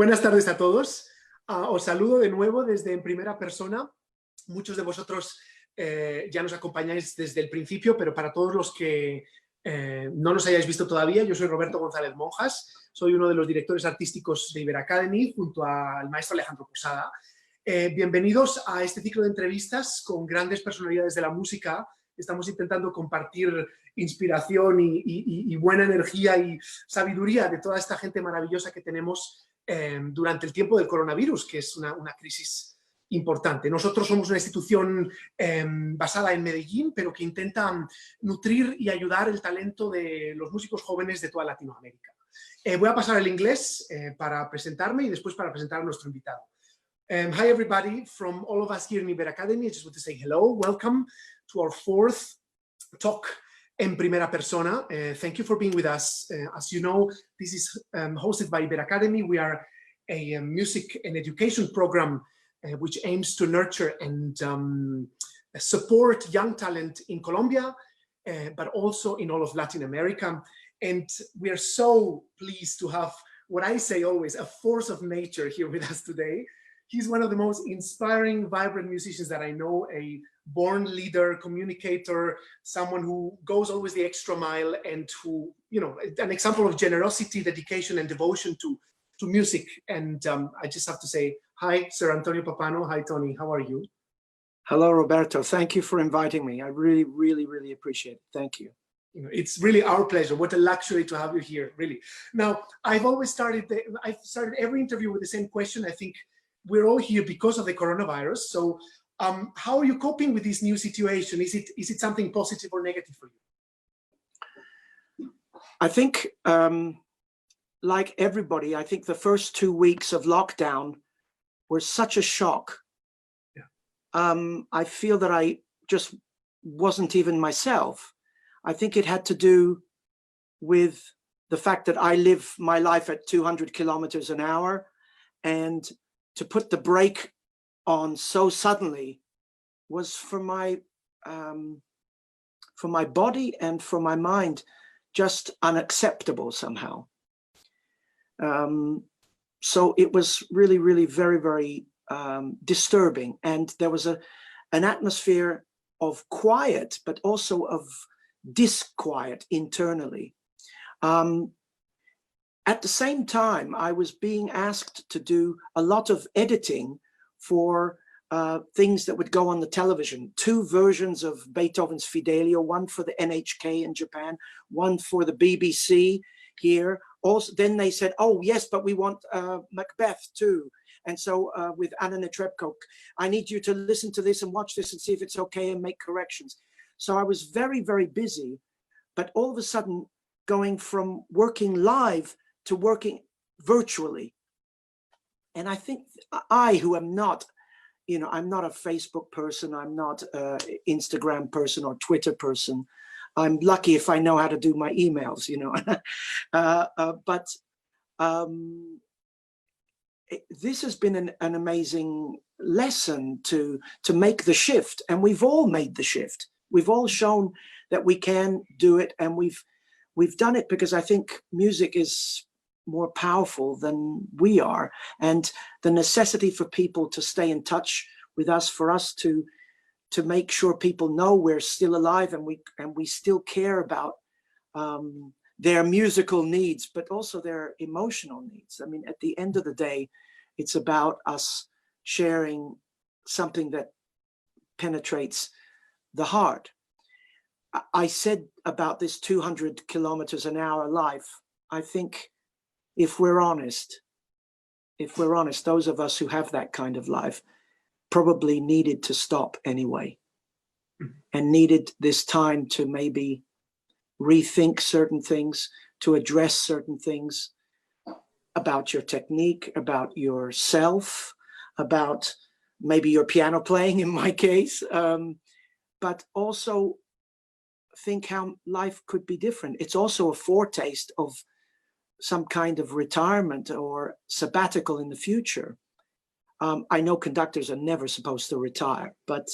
Buenas tardes a todos. Os saludo de nuevo desde En Primera Persona. Muchos de vosotros ya nos acompañáis desde el principio, pero para todos los que no nos hayáis visto todavía, yo soy Roberto González-Monjas, soy uno de los directores artísticos de Iberacademy junto al maestro Alejandro Posada. Bienvenidos a este ciclo de entrevistas con grandes personalidades de la música. Estamos intentando compartir inspiración y buena energía y sabiduría de toda esta gente maravillosa que tenemos durante el tiempo del coronavirus, que es una crisis importante. Nosotros somos una institución basada en Medellín, pero que intenta nutrir y ayudar el talento de los músicos jóvenes de toda Latinoamérica. Voy a pasar al inglés para presentarme y después para presentar a nuestro invitado. Hi everybody, from all of us here in Iberacademy, I just want to say hello, welcome to our fourth talk En Primera Persona. Thank you for being with us. As you know, this is hosted by Iberacademy. We are a music and education program which aims to nurture and support young talent in Colombia, but also in all of Latin America. And we are so pleased to have what I say always, a force of nature here with us today. He's one of the most inspiring, vibrant musicians that I know, a born leader, communicator, someone who goes always the extra mile and who, you know, an example of generosity, dedication, and devotion to music. And I just have to say, hi, Sir Antonio Pappano. Hi, Tony. How are you? Hello, Roberto. Thank you for inviting me. I really, really, really appreciate it. Thank you. It's really our pleasure. What a luxury to have you here, really. Now, I've started every interview with the same question. I think we're all here because of the coronavirus. So how are you coping with this new situation? Is it something positive or negative for you? I think, like everybody, I think the first 2 weeks of lockdown were such a shock. Yeah. I feel that I just wasn't even myself. I think it had to do with the fact that I live my life at 200 kilometers an hour, and to put the brake on so suddenly was for my body and for my mind just unacceptable somehow. So it was really, really very, very disturbing. And there was an atmosphere of quiet, but also of disquiet internally. At the same time, I was being asked to do a lot of editing for things that would go on the television. 2 versions of Beethoven's Fidelio, one for the NHK in Japan, one for the BBC here. Also, then they said, oh, yes, but we want Macbeth too. And so with Anna Netrebko, I need you to listen to this and watch this and see if it's okay and make corrections. So I was very, very busy, but all of a sudden going from working live to working virtually. And I think I, who am not, you know, I'm not a Facebook person, I'm not an Instagram person or Twitter person. I'm lucky if I know how to do my emails, you know. But this has been an amazing lesson to make the shift. And we've all made the shift. We've all shown that we can do it. And we've done it because I think music is more powerful than we are, and the necessity for people to stay in touch with us, for us to make sure people know we're still alive and we still care about their musical needs, but also their emotional needs. I mean, at the end of the day, it's about us sharing something that penetrates the heart. I said about this 200 kilometers an hour life, I think if we're honest, those of us who have that kind of life probably needed to stop anyway, and needed this time to maybe rethink certain things, to address certain things about your technique, about yourself, about maybe your piano playing in my case, but also think how life could be different. It's also a foretaste of some kind of retirement or sabbatical in the future. I know conductors are never supposed to retire, but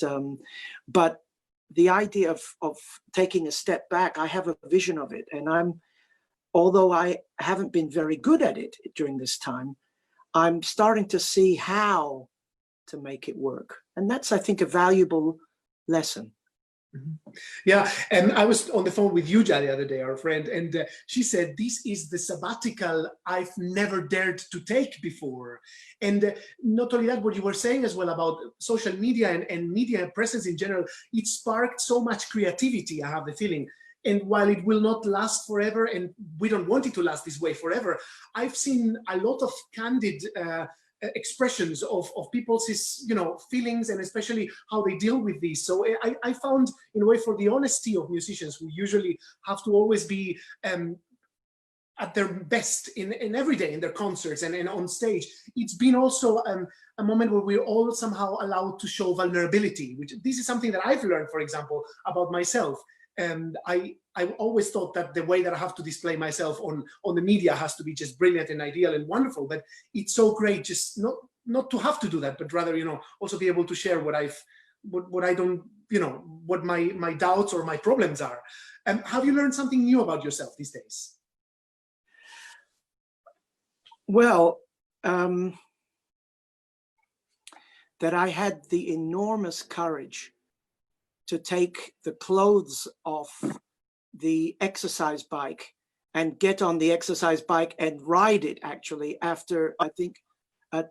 the idea of taking a step back, I have a vision of it, and although I haven't been very good at it during this time, I'm starting to see how to make it work. And that's, I think, a valuable lesson. Mm-hmm. Yeah, and I was on the phone with Yuja the other day, our friend, and she said, this is the sabbatical I've never dared to take before. And not only that, what you were saying as well about social media and media presence in general, it sparked so much creativity, I have the feeling. And while it will not last forever, and we don't want it to last this way forever, I've seen a lot of candid expressions of people's feelings, and especially how they deal with these. So I found, in a way, for the honesty of musicians who usually have to always be at their best in every day in their concerts and on stage, it's been also a moment where we're all somehow allowed to show vulnerability, which this is something that I've learned, for example, about myself. And I've always thought that the way that I have to display myself on the media has to be just brilliant and ideal and wonderful. But it's so great just not to have to do that, but rather, also be able to share what I don't, what my doubts or my problems are. Have you learned something new about yourself these days? Well, that I had the enormous courage to take the clothes off the exercise bike and get on the exercise bike and ride it, actually, after, I think,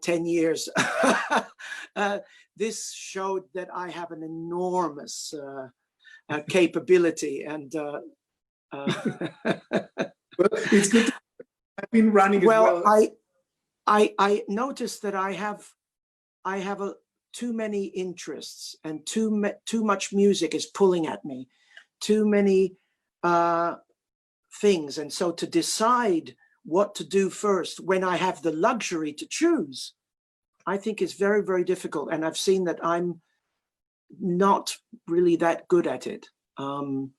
10 years. This showed that I have an enormous capability. And well, it's good. I've been running as well. I noticed that I have too many interests, and too much music is pulling at me, too many things. And so to decide what to do first when I have the luxury to choose, I think is very, very difficult. And I've seen that I'm not really that good at it. And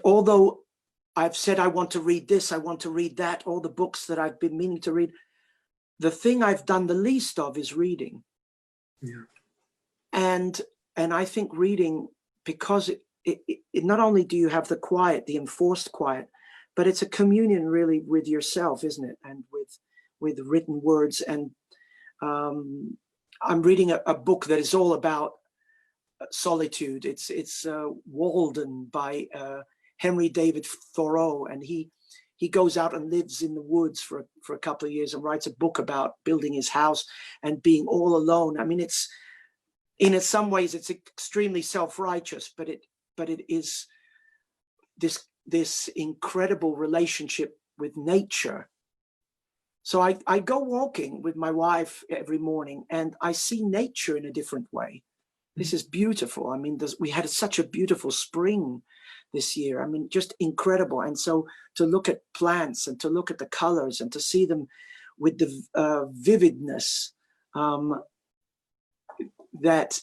although I've said I want to read this, I want to read that, all the books that I've been meaning to read, the thing I've done the least of is reading. Yeah. And I think reading, because it not only do you have the quiet, the enforced quiet, but it's a communion really with yourself, isn't it? And with written words. And I'm reading a book that is all about solitude. It's Walden by Henry David Thoreau, and he goes out and lives in the woods for a couple of years and writes a book about building his house and being all alone. I mean, it's, in some ways, it's extremely self-righteous, but it is this incredible relationship with nature. So I go walking with my wife every morning, and I see nature in a different way. This is beautiful. I mean, we had such a beautiful spring this year. I mean, just incredible. And so to look at plants and to look at the colors and to see them with the vividness that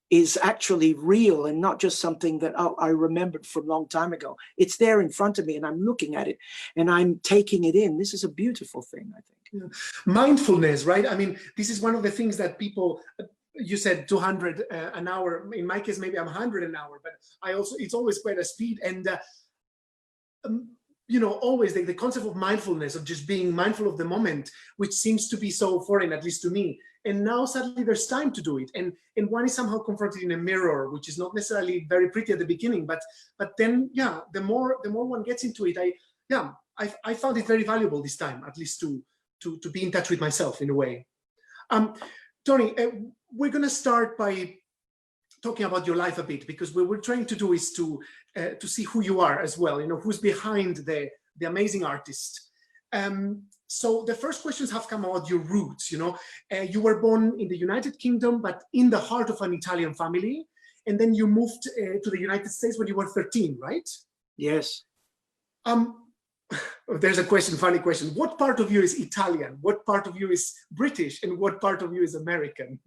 is actually real and not just something that I remembered from a long time ago. It's there in front of me, and I'm looking at it and I'm taking it in. This is a beautiful thing, I think. Yeah. Mindfulness, right? I mean, this is one of the things that people, you said 200 an hour. In my case, maybe I'm 100 an hour, but it's always quite a speed. And, always the concept of mindfulness, of just being mindful of the moment, which seems to be so foreign, at least to me. And now suddenly there's time to do it. And one is somehow confronted in a mirror, which is not necessarily very pretty at the beginning, but then, yeah, the more one gets into it, I found it very valuable this time, at least to be in touch with myself in a way. Tony, we're going to start by talking about your life a bit, because what we're trying to do is to see who you are as well, who's behind the amazing artist. So the first questions have come about your roots. You were born in the United Kingdom, but in the heart of an Italian family. And then you moved to the United States when you were 13, right? Yes. There's a funny question. What part of you is Italian? What part of you is British? And what part of you is American?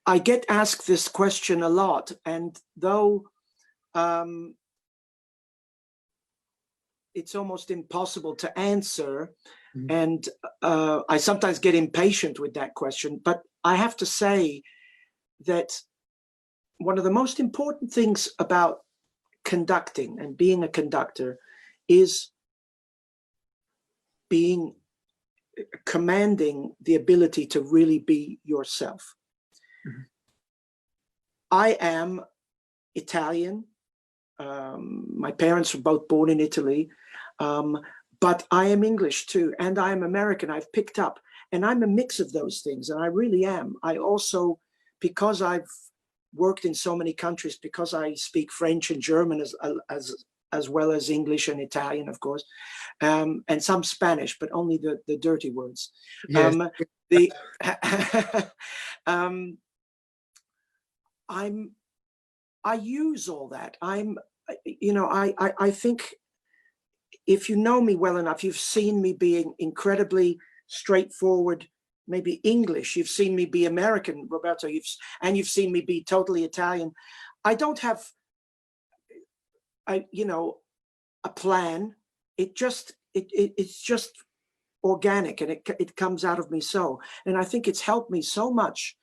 I get asked this question a lot. And though it's almost impossible to answer, and I sometimes get impatient with that question, but I have to say that one of the most important things about conducting and being a conductor is being, commanding the ability to really be yourself. Mm-hmm. I am Italian. My parents were both born in Italy, but I am English too, and I am American. I've picked up, and I'm a mix of those things, and I really am. I also, because I've worked in so many countries, because I speak French and German as well as English and Italian, of course, and some Spanish, but only the dirty words. Yes. I use all that. I think if you know me well enough, you've seen me being incredibly straightforward, maybe English. You've seen me be American, Roberto, you've seen me be totally Italian. I don't have, a plan. It's just organic, and it comes out of me so. And I think it's helped me so much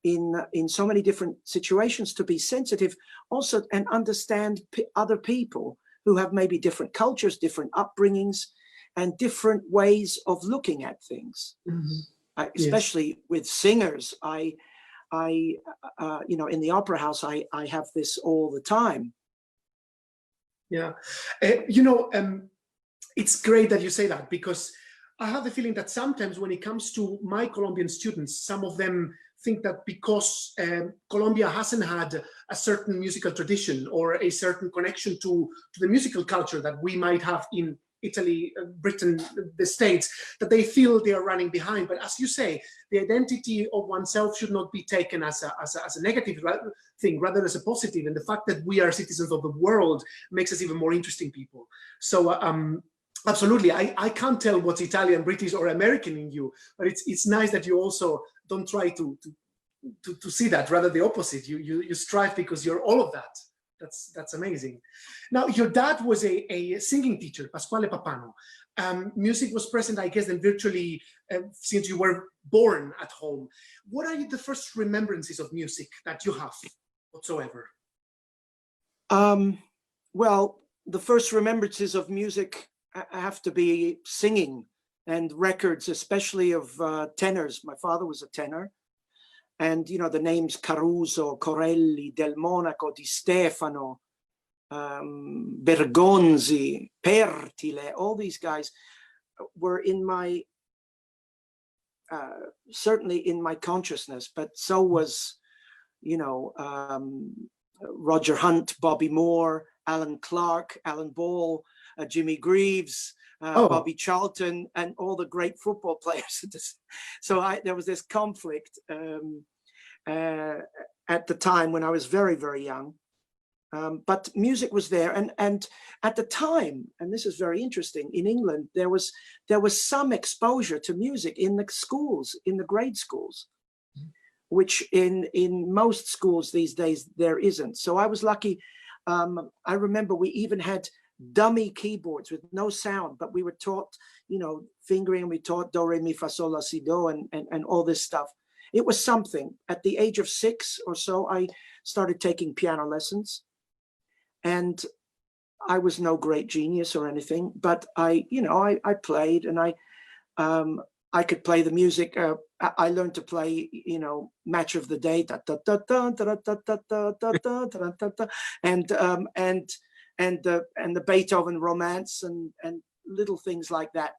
in so many different situations to be sensitive also and understand other people who have maybe different cultures, different upbringings, and different ways of looking at things. Mm-hmm. Especially yes. With singers, I in the opera house, I have this all the time. Yeah, it's great that you say that, because I have the feeling that sometimes when it comes to my Colombian students, some of them think that because Colombia hasn't had a certain musical tradition or a certain connection to the musical culture that we might have in Italy, Britain, the States, that they feel they are running behind. But as you say, the identity of oneself should not be taken as a negative thing, rather as a positive. And the fact that we are citizens of the world makes us even more interesting people. So absolutely, I can't tell what's Italian, British, or American in you, but it's nice that you also don't try to see that, rather the opposite. You strive because you're all of that. That's amazing. Now, your dad was a singing teacher, Pasquale Pappano. Music was present, I guess, then virtually since you were born at home. What are the first remembrances of music that you have whatsoever? Well, the first remembrances of music have to be singing and records, especially of tenors. My father was a tenor. And, the names Caruso, Corelli, Del Monaco, Di Stefano, Bergonzi, Pertile, all these guys were in my, certainly in my consciousness, but so was, Roger Hunt, Bobby Moore, Alan Clark, Alan Ball, Jimmy Greaves, Bobby Charlton, and all the great football players. So there was this conflict at the time when I was very, very young. But music was there, and at the time, and this is very interesting, in England there was some exposure to music in the schools, in the grade schools, which in most schools these days there isn't. So I was lucky. I remember we even had dummy keyboards with no sound, but we were taught, fingering. We taught do, re, mi, fa, sol, la, si, do, and all this stuff. It was something. At the age of 6 or so, I started taking piano lessons, and I was no great genius or anything, but I played, and I could play the music. I learned to play, Match of the Day, and the Beethoven Romance and little things like that.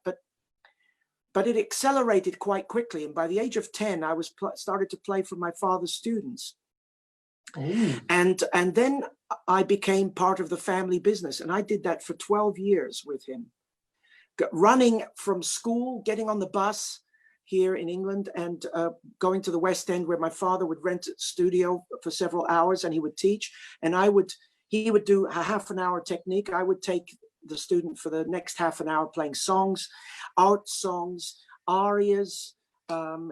But it accelerated quite quickly, and by the age of 10, I was started to play for my father's students. Oh. And then I became part of the family business, and I did that for 12 years with him, running from school, getting on the bus here in England, and going to the West End, where my father would rent a studio for several hours, and he would teach, and he would do a half an hour technique. I would take the student for the next half an hour playing songs, art songs, arias,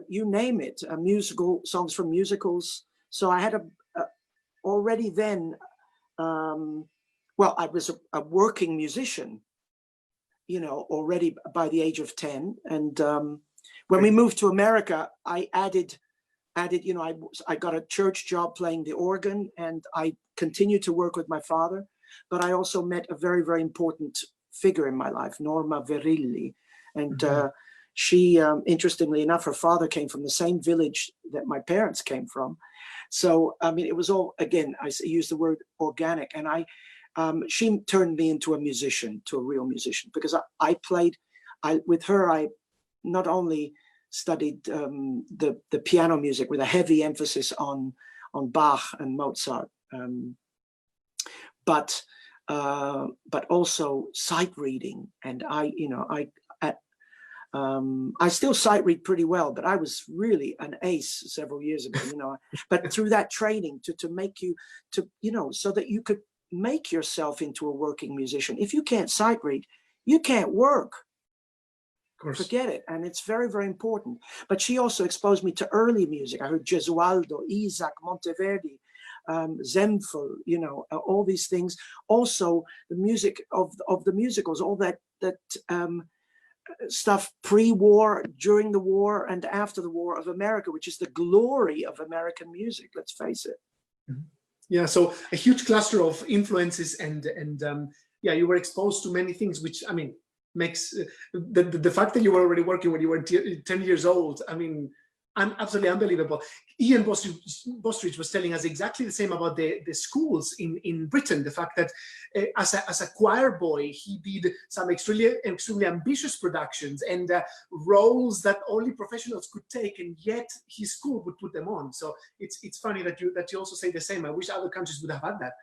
you name it, musical songs from musicals. So I had already then, I was a working musician, already by the age of 10. And when we moved to America, I added, I got a church job playing the organ, and I continued to work with my father. But I also met a very, very important figure in my life, Norma Verilli, And she, interestingly enough, her father came from the same village that my parents came from. So, I mean, it was all, again, I use the word organic. And she turned me into a musician, to a real musician, because with her, I not only studied the piano music with a heavy emphasis on Bach and Mozart, but also sight reading. And I still sight read pretty well, but I was really an ace several years ago, but through that training to make you so that you could make yourself into a working musician. If you can't sight read, you can't work. Forget it. And it's very, very important. But she also exposed me to early music. I heard Gesualdo, Isaac, Monteverdi, Zemfel, all these things. Also, the music of the musicals, all that stuff pre-war, during the war, and after the war of America, which is the glory of American music, let's face it. Yeah, so a huge cluster of influences, and you were exposed to many things, which, I mean, makes the fact that you were already working when you were 10 years old, I mean, absolutely unbelievable. Ian Bostridge was telling us exactly the same about the schools in Britain. The fact that as a choir boy, he did some extremely ambitious productions and roles that only professionals could take, and yet his school would put them on. So it's funny that you also say the same. I wish other countries would have had that.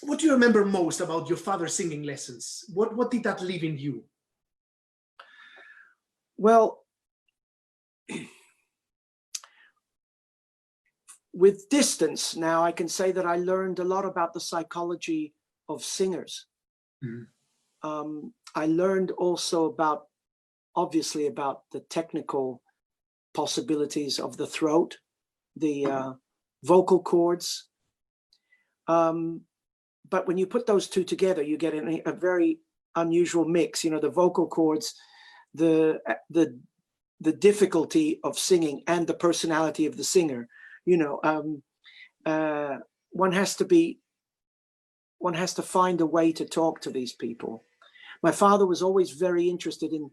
What do you remember most about your father's singing lessons? What did that leave in you? Well, with distance now, I can say that I learned a lot about the psychology of singers. I learned also obviously about the technical possibilities of the throat, the vocal cords. But when you put those two together, you get a very unusual mix. The vocal cords, the difficulty of singing, and the personality of the singer. One has to find a way to talk to these people. My father was always very interested in,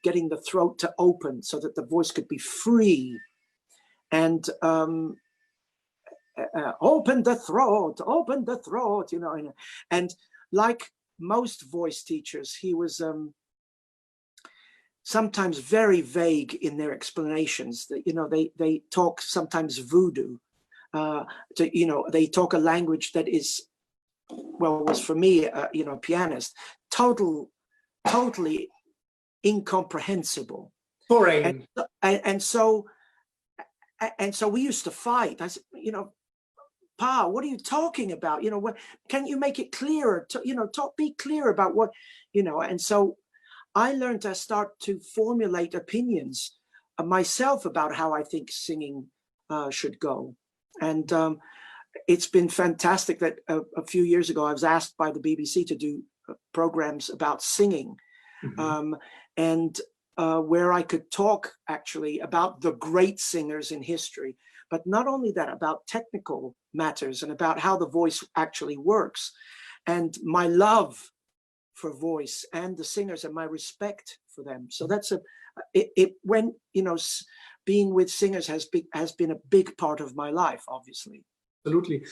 getting the throat to open so that the voice could be free, and open the throat, and like most voice teachers, he was sometimes very vague in their explanations. That they talk sometimes voodoo. They talk a language that is, was for me, a pianist, totally incomprehensible. Foreign. And so we used to fight. I said, Pa, what are you talking about? Can you make it clearer? Be clear about what, and so I learned to start to formulate opinions myself about how I think singing should go. And it's been fantastic that a few years ago, I was asked by the BBC to do programs about singing, and where I could talk actually about the great singers in history, but not only that, about technical matters and about how the voice actually works, and my love for voice and the singers and my respect for them. So that's being with singers has been a big part of my life, obviously. Absolutely.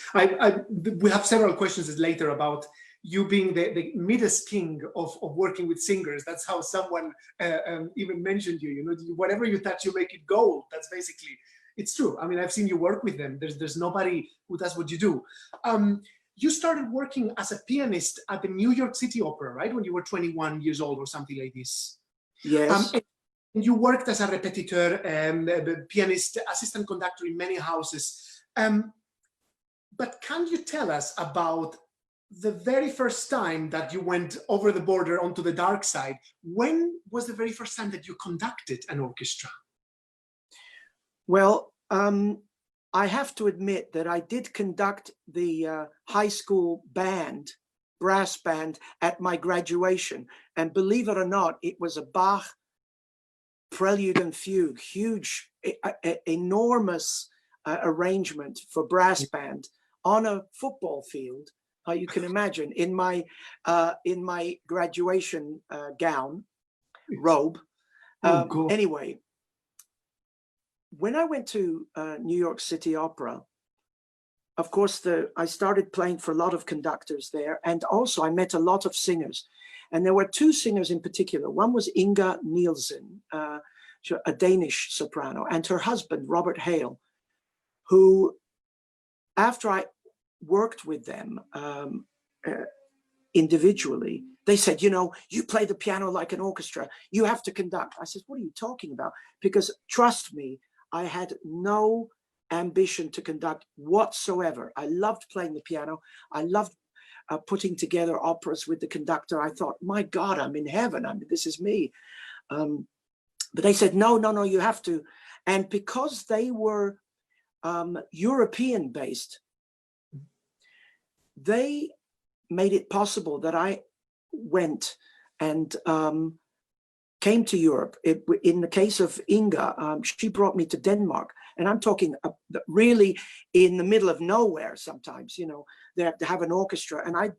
We have several questions later about you being the Midas king of working with singers. That's how someone even mentioned you. Whatever you touch, you make it gold. That's basically, it's true. I mean, I've seen you work with them. There's nobody who does what you do. You started working as a pianist at the New York City Opera, right? When you were 21 years old or something like this. Yes. And you worked as a repetiteur, pianist, assistant conductor in many houses. But can you tell us about the very first time that you went over the border onto the dark side? When was the very first time that you conducted an orchestra? Well, I have to admit that I did conduct the high school band, brass band, at my graduation. And believe it or not, it was a Bach Prelude and Fugue, huge, enormous arrangement for brass band on a football field you can imagine, in my graduation gown, robe. God. Anyway, when I went to New York City Opera, of course, I started playing for a lot of conductors there, and also I met a lot of singers. And there were two singers in particular. One was Inga Nielsen, a Danish soprano, and her husband, Robert Hale, who, after I worked with them individually, they said, you know, you play the piano like an orchestra, you have to conduct. I said, what are you talking about? Because trust me, I had no ambition to conduct whatsoever. I loved playing the piano. I loved putting together operas with the conductor. I thought, my God, I'm in heaven. I mean, this is me. But they said, no, you have to. And because they were European based, they made it possible that I went and came to Europe. In the case of Inga, she brought me to Denmark. And I'm talking really in the middle of nowhere sometimes, you know, they have to have an orchestra. And I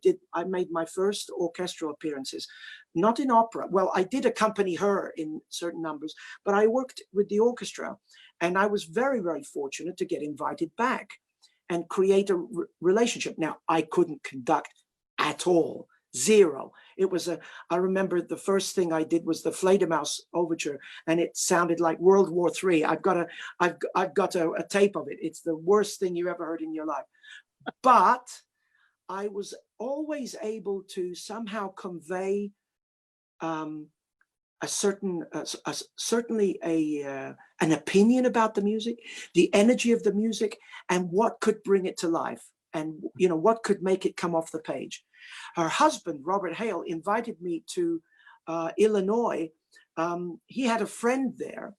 made my first orchestral appearances, not in opera. Well, I did accompany her in certain numbers, but I worked with the orchestra. And I was very, very fortunate to get invited back and create a relationship. Now, I couldn't conduct at all. Zero. It was I remember the first thing I did was the Fledermaus Overture, and it sounded like World War III. I've got a tape of it. It's the worst thing you ever heard in your life. But I was always able to somehow convey certainly an opinion about the music, the energy of the music, and what could bring it to life, and you know what could make it come off the page. Her husband, Robert Hale, invited me to Illinois. He had a friend there,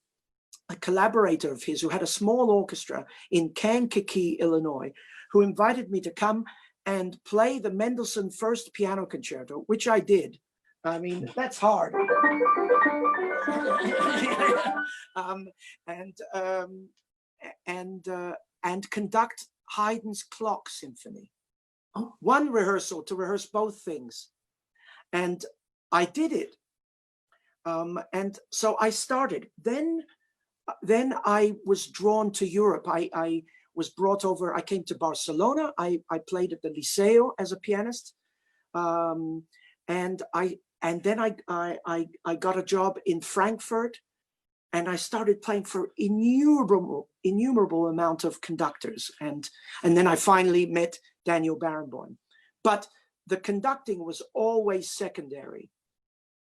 a collaborator of his who had a small orchestra in Kankakee, Illinois, who invited me to come and play the Mendelssohn First Piano Concerto, which I did. I mean, that's hard. And conduct Haydn's Clock Symphony. One rehearsal to rehearse both things. And I did it. And so I started. Then I was drawn to Europe. I was brought over. I came to Barcelona. I played at the Liceo as a pianist. And then I got a job in Frankfurt, and I started playing for innumerable amount of conductors. And then I finally met Daniel Barenboim. But the conducting was always secondary,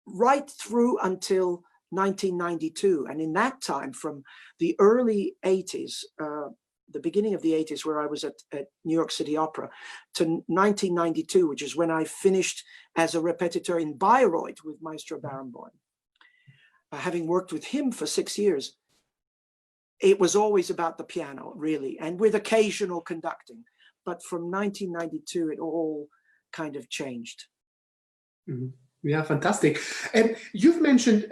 right through until 1992. And in that time, from the early 80s, the beginning of the 80s, where I was at New York City Opera, to 1992, which is when I finished as a repetiteur in Bayreuth with Maestro Barenboim. Having worked with him for 6 years, it was always about the piano, really, and with occasional conducting. But from 1992, it all kind of changed. Mm-hmm. Yeah, fantastic. And you've mentioned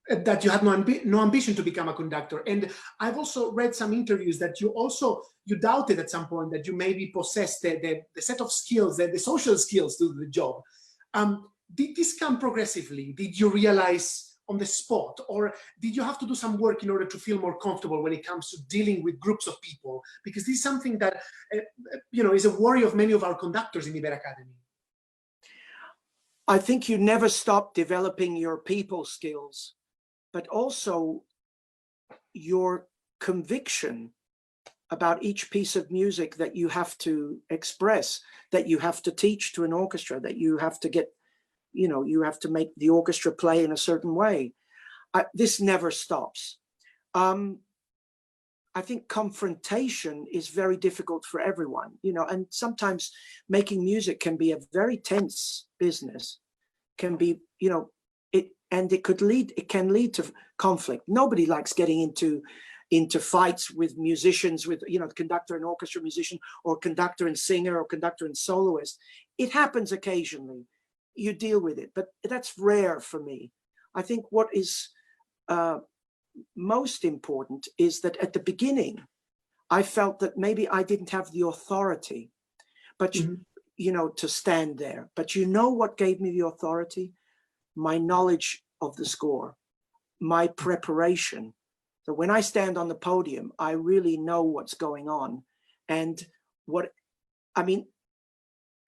that you had no ambition to become a conductor. And I've also read some interviews that you doubted at some point that you maybe possessed the set of skills, the social skills to do the job. Did this come progressively? Did you realize on the spot, or did you have to do some work in order to feel more comfortable when it comes to dealing with groups of people? Because this is something that is a worry of many of our conductors in Iberacademy. I think you never stop developing your people skills, but also your conviction about each piece of music that you have to express, that you have to teach to an orchestra, that you have to get, you have to make the orchestra play in a certain way. This never stops. I think confrontation is very difficult for everyone, and sometimes making music can be a very tense business, can be, it can lead to conflict. Nobody likes getting into fights with musicians, with, conductor and orchestra musician, or conductor and singer, or conductor and soloist. It happens occasionally. You deal with it, but that's rare for me. I think what is most important is that at the beginning, I felt that maybe I didn't have the authority, but you know, to stand there. But you know what gave me the authority? My knowledge of the score, my preparation. So when I stand on the podium, I really know what's going on. And what, I mean,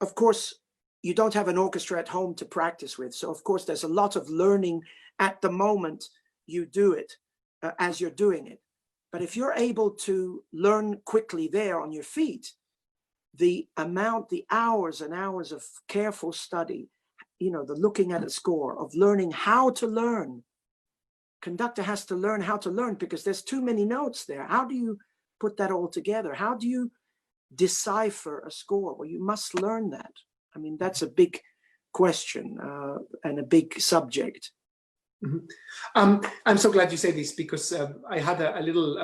of course, you don't have an orchestra at home to practice with. So of course, there's a lot of learning at the moment you do it, as you're doing it. But if you're able to learn quickly there on your feet, the hours and hours of careful study, you know, the looking at a score, of learning how to learn. Conductor has to learn how to learn because there's too many notes there. How do you put that all together? How do you decipher a score? Well, you must learn that. I mean, that's a big question and a big subject. Mm-hmm. I'm so glad you say this because I had a little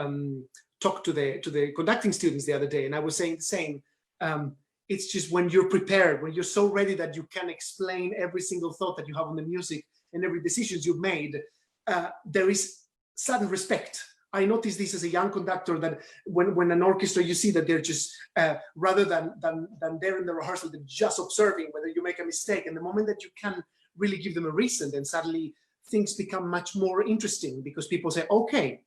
talk to the conducting students the other day, and I was saying the same. It's just when you're prepared, when you're so ready that you can explain every single thought that you have on the music and every decisions you've made, there is sudden respect. I noticed this as a young conductor, that when an orchestra, you see that they're just, rather than there in the rehearsal, they're just observing whether you make a mistake. And the moment that you can really give them a reason, then suddenly things become much more interesting because people say, okay,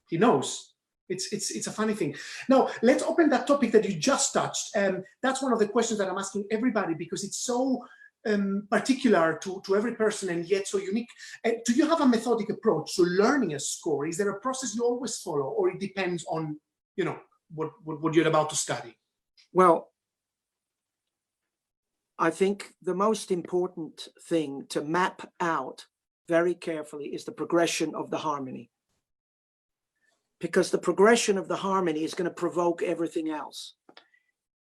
he knows. It's a funny thing. Now, let's open that topic that you just touched. That's one of the questions that I'm asking everybody because it's so particular to every person and yet so unique. Do you have a methodic approach to learning a score? Is there a process you always follow, or it depends on, you know, what you're about to study? Well, I think the most important thing to map out very carefully is the progression of the harmony. Because the progression of the harmony is going to provoke everything else.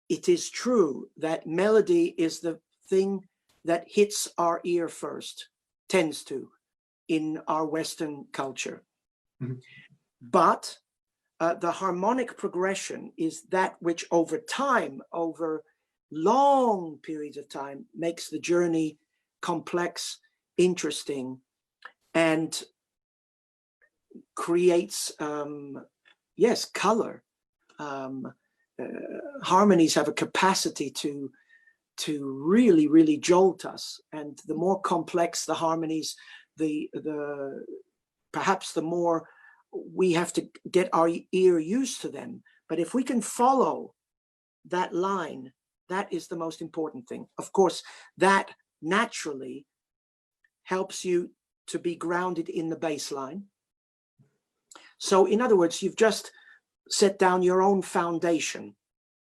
It is true that melody is the thing that hits our ear first, tends to, in our Western culture. Mm-hmm. But the harmonic progression is that which over time, over long periods of time, makes the journey complex, interesting, and creates, yes, color. Harmonies have a capacity to really, really jolt us. And the more complex the harmonies, perhaps the more we have to get our ear used to them. But if we can follow that line, that is the most important thing. Of course, that naturally helps you to be grounded in the bass line. So in other words, you've just set down your own foundation,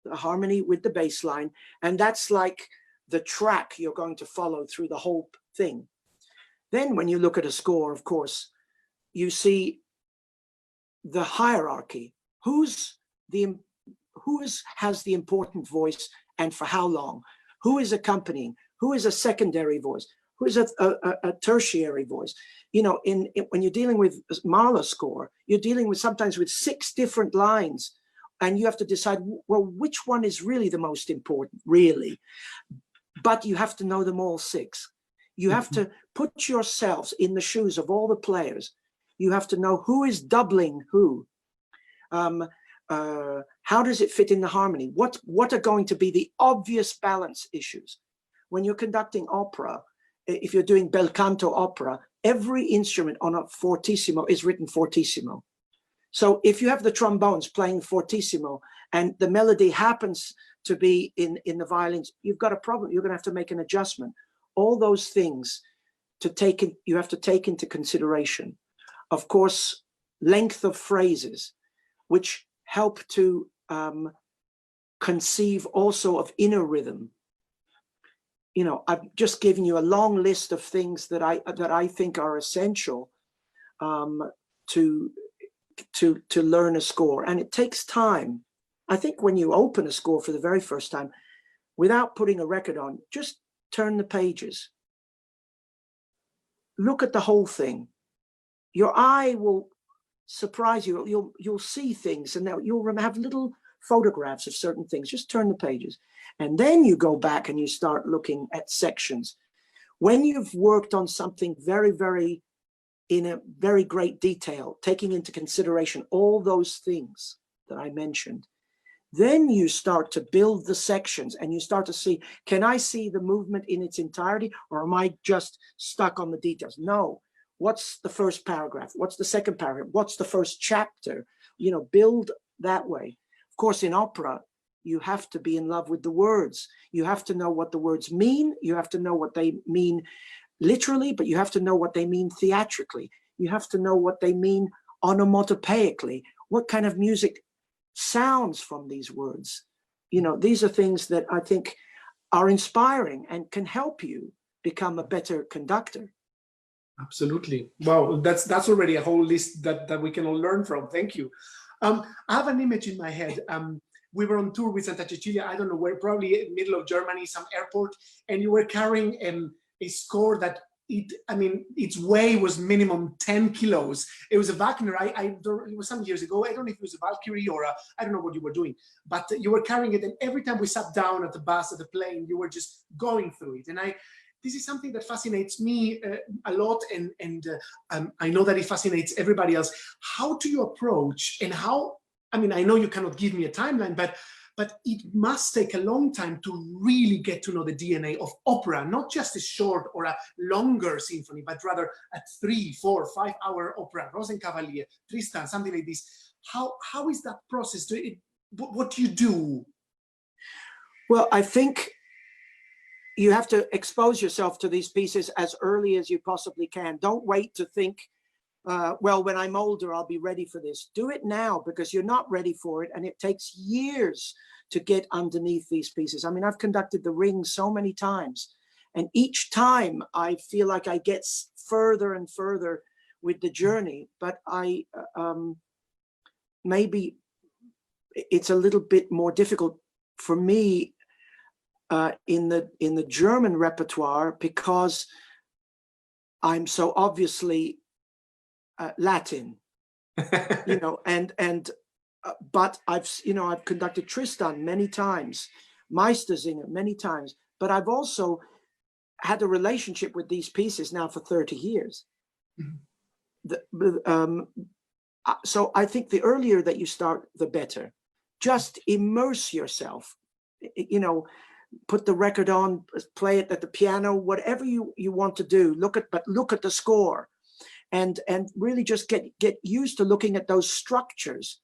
the harmony with the bass line, and that's like the track you're going to follow through the whole thing. Then when you look at a score, of course, you see the hierarchy. Who has the important voice and for how long? Who is accompanying? Who is a secondary voice? Who is a tertiary voice? You know, when you're dealing with Mahler score, you're dealing with sometimes with 6 different lines, and you have to decide, well, which one is really the most important, really? But you have to know them all 6. You have to put yourselves in the shoes of all the players. You have to know who is doubling who. How does it fit in the harmony? What are going to be the obvious balance issues? When you're conducting opera, if you're doing bel canto opera, every instrument on a fortissimo is written fortissimo. So if you have the trombones playing fortissimo and the melody happens to be in the violins, you've got a problem. You're going to have to make an adjustment. All those things you have to take into consideration. Of course, length of phrases, which help to conceive also of inner rhythm. You know, I've just given you a long list of things that I think are essential to learn a score, and it takes time. I think when you open a score for the very first time, without putting a record on, just turn the pages. Look at the whole thing. Your eye will surprise you. You'll see things, and you'll have little photographs of certain things. Just turn the pages. And then you go back and you start looking at sections. When you've worked on something very, very, in a very great detail, taking into consideration all those things that I mentioned, Then you start to build the sections and you start to see, can I see the movement in its entirety, or am I just stuck on the details? No. What's the first paragraph? What's the second paragraph? What's the first chapter? You know, build that way. Of course, in opera, you have to be in love with the words. You have to know what the words mean. You have to know what they mean literally, but you have to know what they mean theatrically. You have to know what they mean onomatopoeically. What kind of music sounds from these words? You know, these are things that I think are inspiring and can help you become a better conductor. Absolutely. Wow, that's already a whole list that we can all learn from. Thank you. I have an image in my head. We were on tour with Santa Cecilia, I don't know where, probably middle of Germany, some airport, and you were carrying a score that its weight was minimum 10 kilos. It was a Wagner. It was some years ago. I don't know if it was a Valkyrie or I don't know what you were doing, but you were carrying it. And every time we sat down at the bus, at the plane, you were just going through it. And this is something that fascinates me a lot. And I know that it fascinates everybody else. How do you approach and how, I know you cannot give me a timeline, but it must take a long time to really get to know the DNA of opera, not just a short or a longer symphony, but rather a 3, 4, 5 hour opera, Rosenkavalier, Tristan, something like this. How is that process? What do you do? Well, I think you have to expose yourself to these pieces as early as you possibly can. Don't wait to think, well, when I'm older, I'll be ready for this. Do it now, because you're not ready for it. And it takes years to get underneath these pieces. I've conducted The Ring so many times, and each time I feel like I get further and further with the journey, but maybe it's a little bit more difficult for me in the German repertoire, because I'm so obviously Latin, but I've conducted Tristan many times, Meistersinger many times, but I've also had a relationship with these pieces now for 30 years. Mm-hmm. So I think the earlier that you start, the better. Just immerse yourself, put the record on, play it at the piano, whatever you want to do. Look at the score, and really just get used to looking at those structures.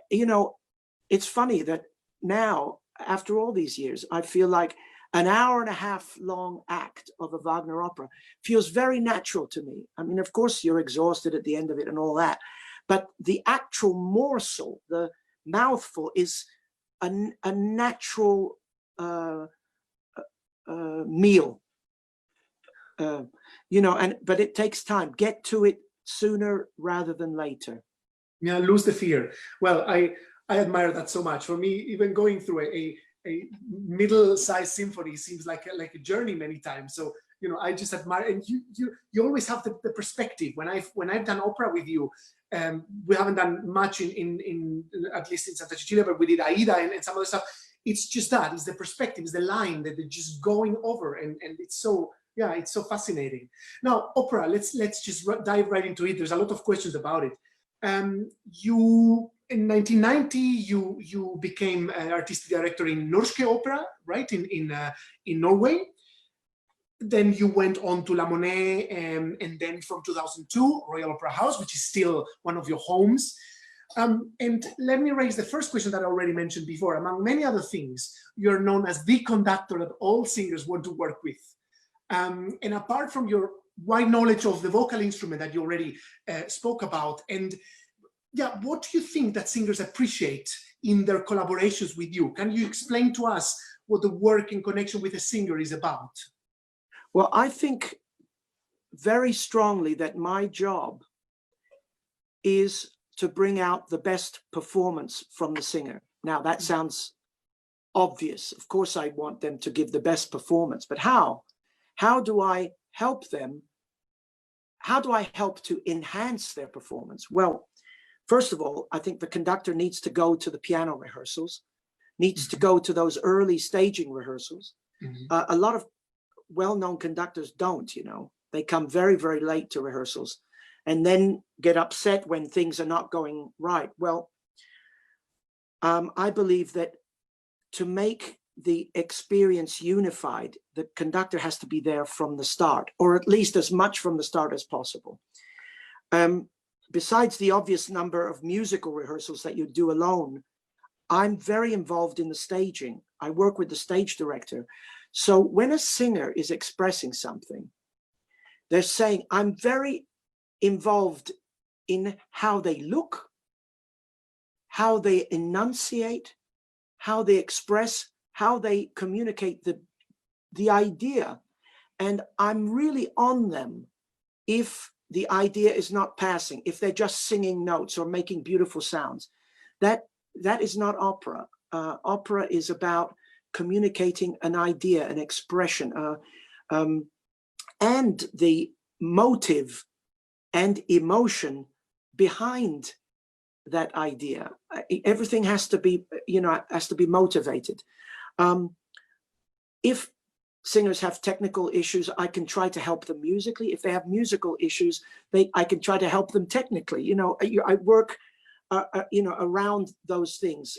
It's funny that now, after all these years, I feel like an hour and a half long act of a Wagner opera feels very natural to me. Of course, you're exhausted at the end of it and all that, but the actual morsel, the mouthful, is a natural meal, but it takes time. Get to it sooner rather than later. Yeah, lose the fear. Well, I admire that so much. For me, even going through a middle-sized symphony seems like a journey many times. So I just admire, and you always have the perspective. When I've done opera with you, we haven't done much in at least in Santa Cecilia, but we did Aida and some other stuff. It's just that, it's the perspective, it's the line that they're just going over, and it's so, yeah, it's so fascinating. Now, opera, let's just dive right into it. There's a lot of questions about it. You, in 1990, you became an artistic director in Norske Opera, right, in Norway. Then you went on to La Monnaie, and then from 2002, Royal Opera House, which is still one of your homes. And let me raise the first question that I already mentioned before. Among many other things, you're known as the conductor that all singers want to work with. And apart from your wide knowledge of the vocal instrument that you already spoke about, and yeah, what do you think that singers appreciate in their collaborations with you? Can you explain to us what the work in connection with a singer is about? Well, I think very strongly that my job is to bring out the best performance from the singer. Now, that sounds obvious. Of course, I want them to give the best performance, but how? How do I help them? How do I help to enhance their performance? Well, first of all, I think the conductor needs to go to the piano rehearsals, needs to go to those early staging rehearsals. A lot of well-known conductors don't, they come very, very late to rehearsals and then get upset when things are not going right. Well, I believe that to make the experience unified, the conductor has to be there from the start, or at least as much from the start as possible. Besides the obvious number of musical rehearsals that you do alone, I'm very involved in the staging. I work with the stage director. So when a singer is expressing something, they're saying, I'm very involved in how they look, how they enunciate, how they express, how they communicate the idea. And I'm really on them if the idea is not passing, if they're just singing notes or making beautiful sounds. That is not opera. Opera is about communicating an idea, an expression, and the motive and emotion behind that idea. Everything has to be, has to be motivated. If singers have technical issues, I can try to help them musically. If they have musical issues, I can try to help them technically. I work, around those things.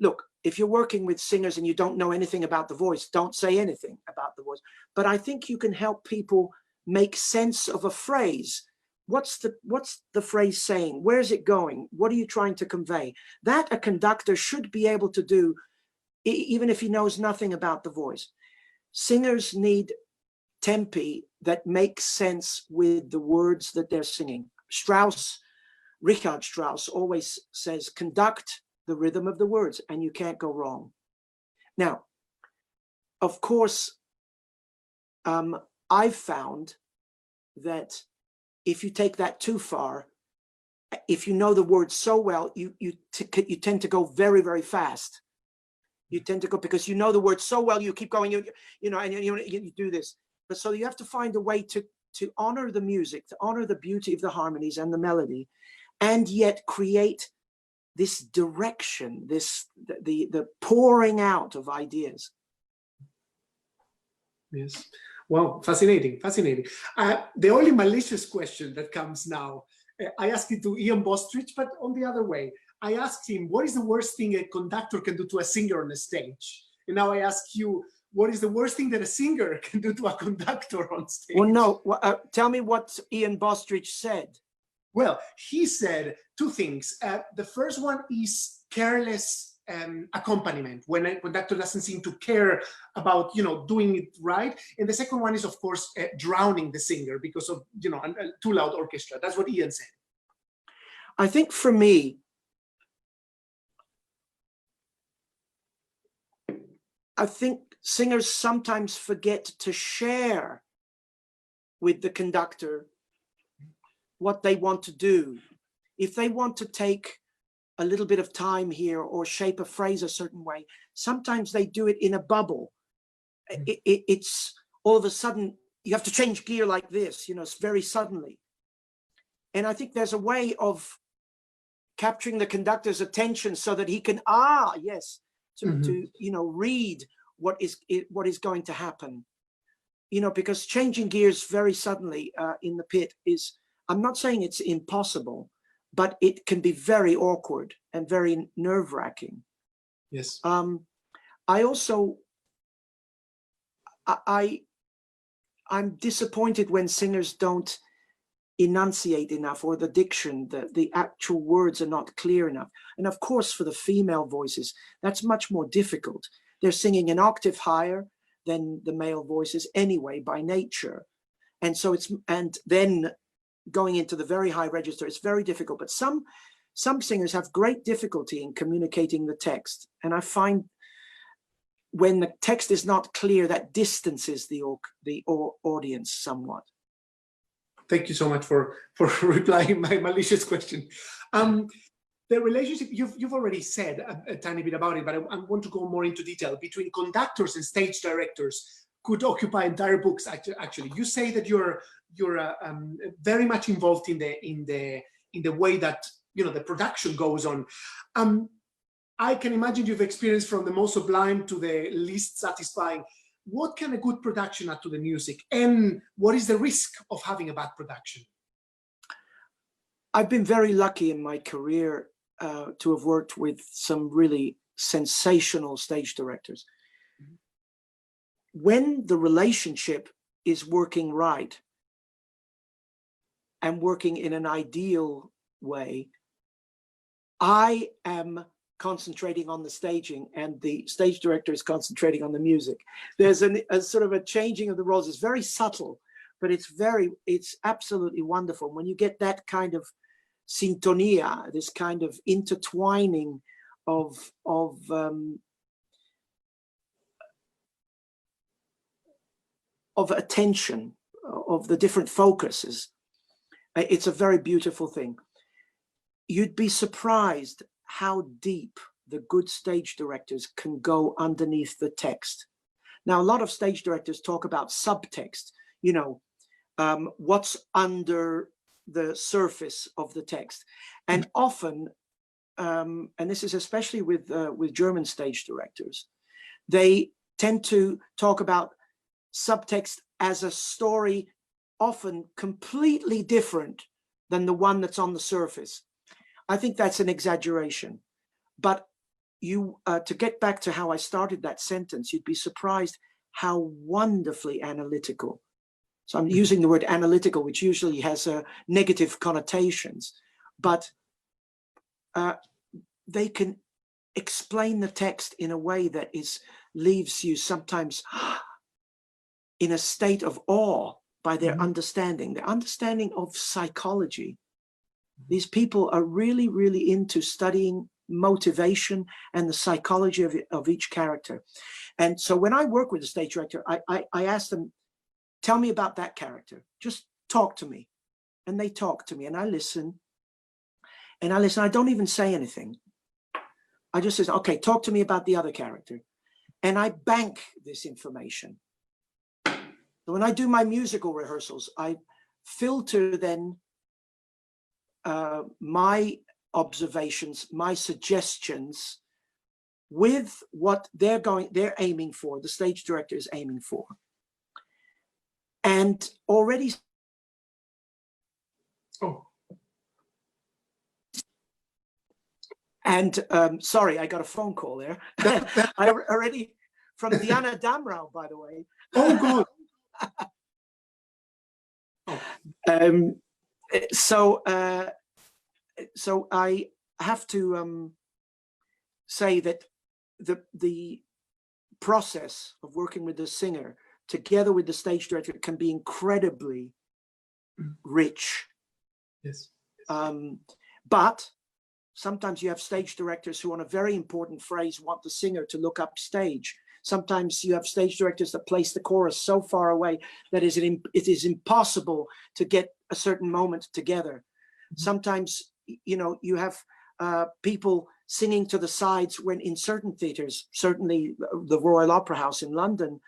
Look, if you're working with singers and you don't know anything about the voice, don't say anything about the voice. But I think you can help people make sense of a phrase. What's the phrase saying? Where's it going? What are you trying to convey? That a conductor should be able to do, even if he knows nothing about the voice. Singers need tempi that make sense with the words that they're singing. Richard Strauss always says, conduct the rhythm of the words, and you can't go wrong. Now, of course, I've found that if you take that too far, if you know the words so well, you tend to go very, very fast. You tend to go, because you know the words so well, you keep going, and you do this. But so you have to find a way to honor the music, to honor the beauty of the harmonies and the melody, and yet create this direction, the pouring out of ideas. Yes. Well, fascinating, fascinating. The only malicious question that comes now, I asked it to Ian Bostrich, but on the other way, I asked him, what is the worst thing a conductor can do to a singer on a stage? And now I ask you, what is the worst thing that a singer can do to a conductor on stage? Well, no, tell me what Ian Bostrich said. Well, he said two things. The first one is careless accompaniment, when a conductor doesn't seem to care about, doing it right. And the second one is, of course, drowning the singer because of, a too loud orchestra. That's what Ian said. I think for me, I think singers sometimes forget to share with the conductor what they want to do. If they want to take a little bit of time here or shape a phrase a certain way, sometimes they do it in a bubble. It's all of a sudden, you have to change gear like this, it's very suddenly. And I think there's a way of capturing the conductor's attention so that he can, to read what is going to happen. Because changing gears very suddenly in the pit is, I'm not saying it's impossible, but it can be very awkward and very nerve-wracking. Yes. I'm disappointed when singers don't enunciate enough, or the diction, the actual words are not clear enough. And of course, for the female voices, that's much more difficult. They're singing an octave higher than the male voices anyway, by nature. And so and then going into the very high register, it's very difficult. But some singers have great difficulty in communicating the text. And I find when the text is not clear, that distances the audience somewhat. Thank you so much for replying my malicious question. The relationship, you've already said a tiny bit about it, but I want to go more into detail, between conductors and stage directors could occupy entire books. Actually, you say that you're very much involved in the way that the production goes on. I can imagine you've experienced from the most sublime to the least satisfying. What can a good production add to the music, and what is the risk of having a bad production? I've been very lucky in my career to have worked with some really sensational stage directors. When the relationship is working right and working in an ideal way, I am concentrating on the staging and the stage director is concentrating on the music. There's a sort of a changing of the roles. It's very subtle, but it's absolutely wonderful. When you get that kind of sintonia, this kind of intertwining of attention, of the different focuses, it's a very beautiful thing. You'd be surprised how deep the good stage directors can go underneath the text. Now, a lot of stage directors talk about subtext, you know, what's under the surface of the text. And often, and this is especially with German stage directors, they tend to talk about subtext as a story often completely different than the one that's on the surface. I think that's an exaggeration. But you, to get back to how I started that sentence, you'd be surprised how wonderfully analytical. So I'm using the word analytical, which usually has negative connotations, but they can explain the text in a way that leaves you sometimes in a state of awe by their understanding of psychology. These people are really, really into studying motivation and the psychology of each character. And so when I work with a stage director, I ask them, tell me about that character. Just talk to me. And they talk to me and I listen. And I listen. I don't even say anything. I just say, okay, talk to me about the other character. And I bank this information. So when I do my musical rehearsals, I filter then my observations, my suggestions with what they're aiming for, the stage director is aiming for. And already, sorry, I got a phone call there. I already, from Diana Damrau, by the way. Oh, God. So I have to say that the process of working with the singer together with the stage director can be incredibly rich. Yes. But sometimes you have stage directors who, on a very important phrase, want the singer to look upstage. Sometimes you have stage directors that place the chorus so far away that it is impossible to get a certain moment together. Sometimes, you know, you have people singing to the sides when in certain theaters, certainly the Royal Opera House in London,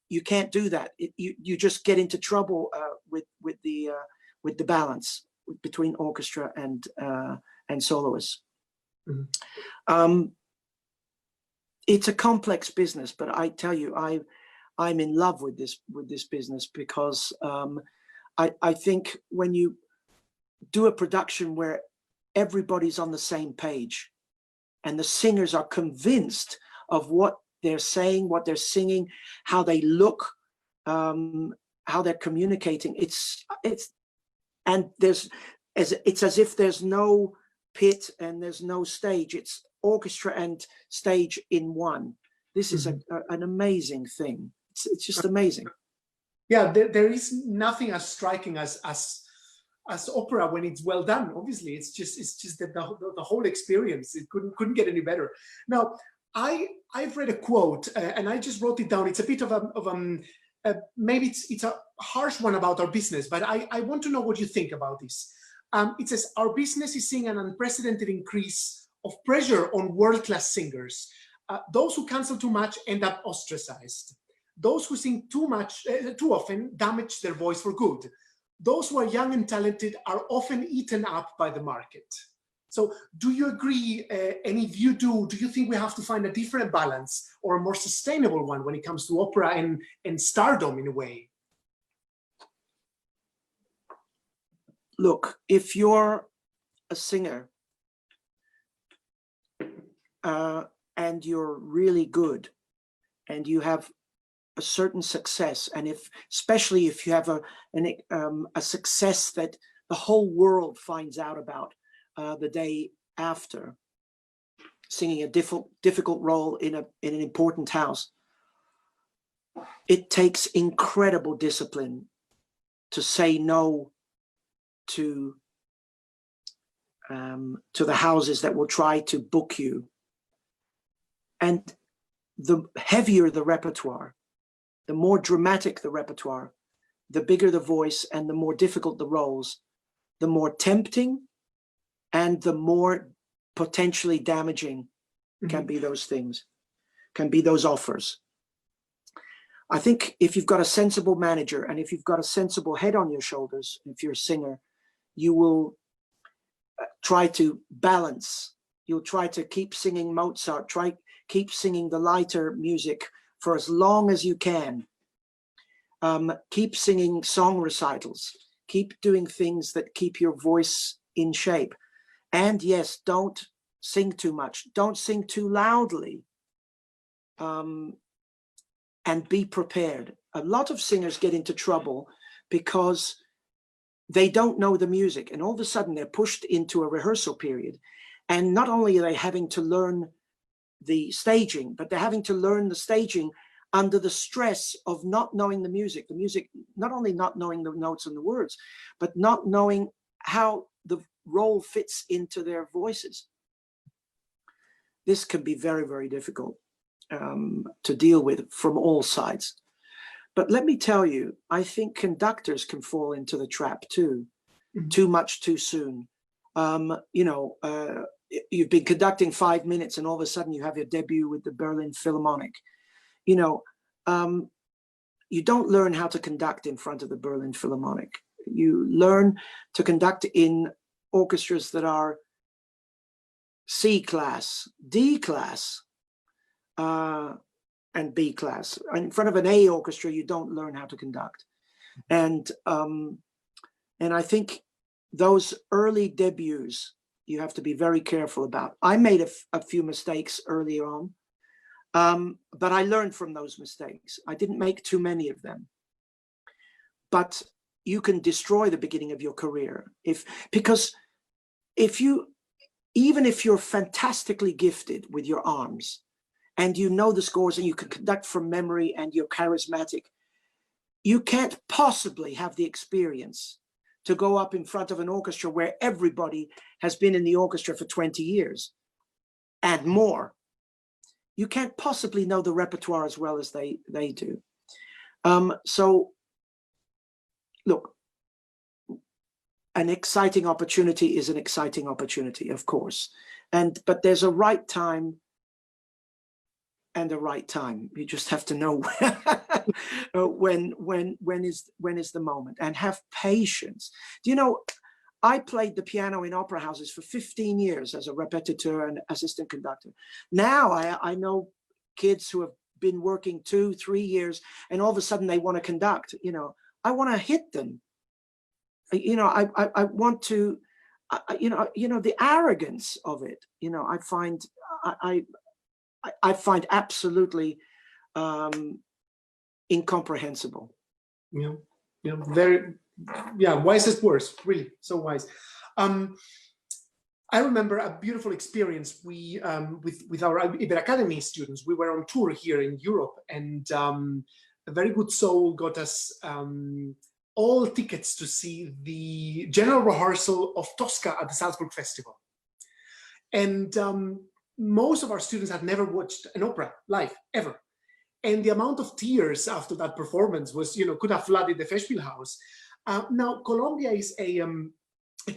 you can't do that. You just get into trouble with the balance between orchestra and soloists. It's a complex business, but I tell you, I'm in love with this business because I think when you do a production where everybody's on the same page and the singers are convinced of what they're saying, what they're singing, how they look, how they're communicating, it's as if there's no pit and there's no stage. It's orchestra and stage in one. This is an amazing thing. It's just amazing. Yeah, there is nothing as striking as opera when it's well done. Obviously, it's just that the whole experience, it couldn't get any better. Now, I've read a quote and I just wrote it down. It's a bit of maybe it's a harsh one about our business, but I want to know what you think about this. It says, our business is seeing an unprecedented increase of pressure on world-class singers. Those who cancel too much end up ostracized. Those who sing too often damage their voice for good. Those who are young and talented are often eaten up by the market. So do you agree? And if you do you think we have to find a different balance or a more sustainable one when it comes to opera and stardom in a way? Look, if you're a singer and you're really good, and you have a certain success, and especially if you have a success that the whole world finds out about the day after, singing a difficult role in an important house, it takes incredible discipline to say no to the houses that will try to book you. And the heavier the repertoire, the more dramatic the repertoire, the bigger the voice and the more difficult the roles, the more tempting and the more potentially damaging can be those things, can be those offers. I think if you've got a sensible manager and if you've got a sensible head on your shoulders, if you're a singer, you will try to balance. You'll try to keep singing Mozart, keep singing the lighter music for as long as you can. Keep singing song recitals. Keep doing things that keep your voice in shape. And yes, don't sing too much. Don't sing too loudly. And be prepared. A lot of singers get into trouble because they don't know the music, and all of a sudden they're pushed into a rehearsal period. And not only are they having to learn the staging, but they're having to learn the staging under the stress of not knowing the music, not only not knowing the notes and the words, but not knowing how the role fits into their voices. This can be very, very difficult to deal with from all sides. But let me tell you, I think conductors can fall into the trap too, too much too soon. You've been conducting 5 minutes and all of a sudden you have your debut with the Berlin Philharmonic. You don't learn how to conduct in front of the Berlin Philharmonic. You learn to conduct in orchestras that are C class, D class, and B class. In front of an A orchestra, you don't learn how to conduct. And I think those early debuts, you have to be very careful about. I made a few mistakes early on, but I learned from those mistakes. I didn't make too many of them. But you can destroy the beginning of your career because even if you're fantastically gifted with your arms, and you know the scores and you can conduct from memory and you're charismatic, you can't possibly have the experience to go up in front of an orchestra where everybody has been in the orchestra for 20 years and more. You can't possibly know the repertoire as well as they do. So look, an exciting opportunity is an exciting opportunity, of course. But there's a right time and the right time. You just have to know when is the moment, and have patience. Do you know, I played the piano in opera houses for 15 years as a repetiteur and assistant conductor. Now I know kids who have been working 2-3 years and all of a sudden they want to conduct. I want to hit them. I want to, the arrogance of it, I find absolutely incomprehensible. Wisest words, really, so wise. I remember a beautiful experience with our Iberacademy students. We were on tour here in Europe, and a very good soul got us all tickets to see the general rehearsal of Tosca at the Salzburg Festival. And most of our students had never watched an opera live, ever. And the amount of tears after that performance was, could have flooded the Festspielhaus. Now, Colombia is a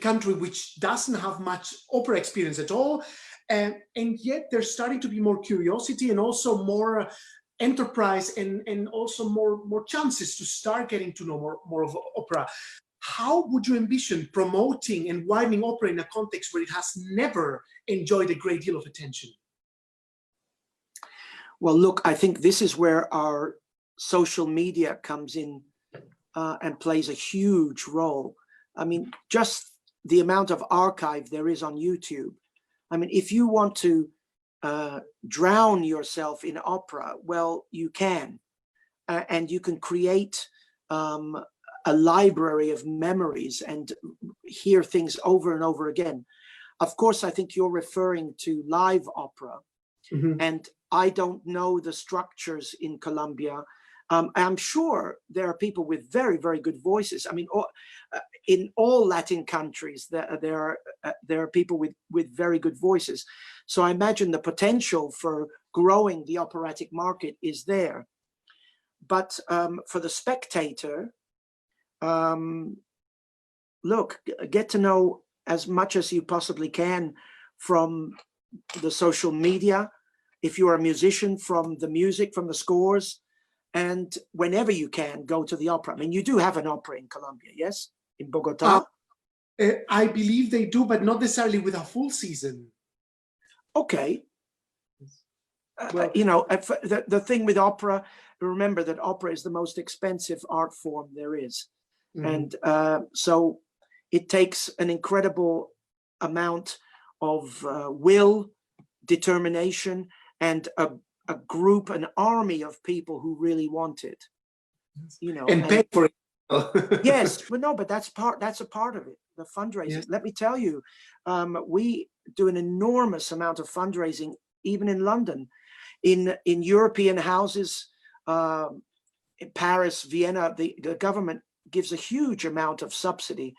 country which doesn't have much opera experience at all. And yet there's starting to be more curiosity and also more enterprise and also more chances to start getting to know more of opera. How would you envision promoting and widening opera in a context where it has never enjoyed a great deal of attention? Well, look, I think this is where our social media comes in and plays a huge role. I mean, just the amount of archive there is on YouTube. I mean, if you want to drown yourself in opera, well, you can. And you can create a library of memories and hear things over and over again. Of course, I think you're referring to live opera. Mm-hmm. And I don't know the structures in Colombia. I'm sure there are people with very, very good voices. I mean, in all Latin countries, there are people with very good voices. So I imagine the potential for growing the operatic market is there. But for the spectator, look, get to know as much as you possibly can from the social media. If you're a musician, from the music, from the scores, and whenever you can, go to the opera. I mean, you do have an opera in Colombia, yes? In Bogota? I believe they do, but not necessarily with a full season. Okay. Well, you know, the thing with opera, remember that opera is the most expensive art form there is. Mm-hmm. And so it takes an incredible amount of will, determination, and a group, an army of people who really want it. You know, and pay for it. Yes, but no, but that's a part of it, the fundraising. Yes. Let me tell you, we do an enormous amount of fundraising, even in London, in European houses, in Paris, Vienna. The government gives a huge amount of subsidy.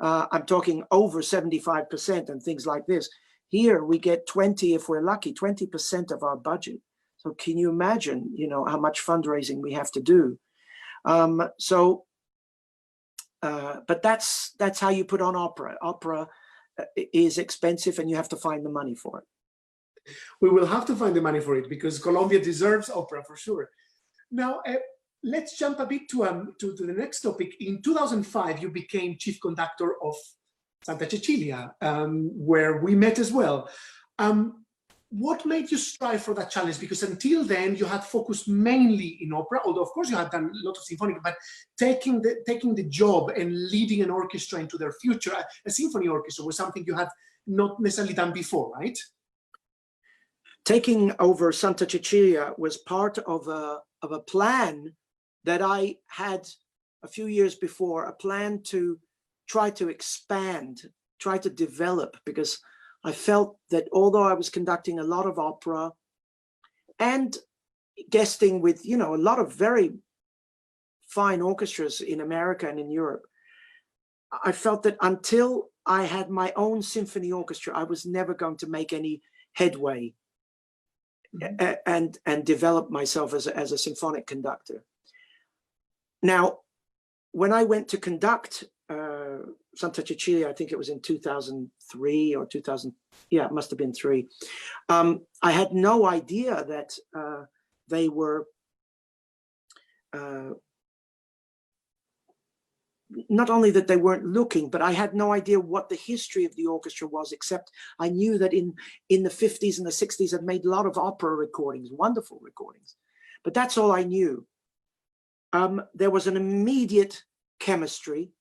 I'm talking over 75% and things like this. Here we get 20, if we're lucky, 20% of our budget. So can you imagine, you know, how much fundraising we have to do? But that's how you put on opera. Opera is expensive, and you have to find the money for it. We will have to find the money for it, because Colombia deserves opera for sure. Now, let's jump a bit to the next topic. In 2005, you became chief conductor of Santa Cecilia, where we met as well. What made you strive for that challenge? Because until then, you had focused mainly in opera, although of course you had done a lot of symphonic, but taking the job and leading an orchestra into their future, a symphony orchestra, was something you had not necessarily done before, right? Taking over Santa Cecilia was part of a plan that I had a few years before, a plan to try to expand, try to develop, because I felt that although I was conducting a lot of opera and guesting with, you know, a lot of very fine orchestras in America and in Europe, I felt that until I had my own symphony orchestra, I was never going to make any headway and develop myself as a symphonic conductor. Now, when I went to conduct Santa Cecilia, I think it was in 2003 or 2000. Yeah, it must have been 3. I had no idea that they were not only that they weren't looking, but I had no idea what the history of the orchestra was, except I knew that in the 50s and the 60s I'd made a lot of opera recordings, wonderful recordings. But that's all I knew. There was an immediate chemistry,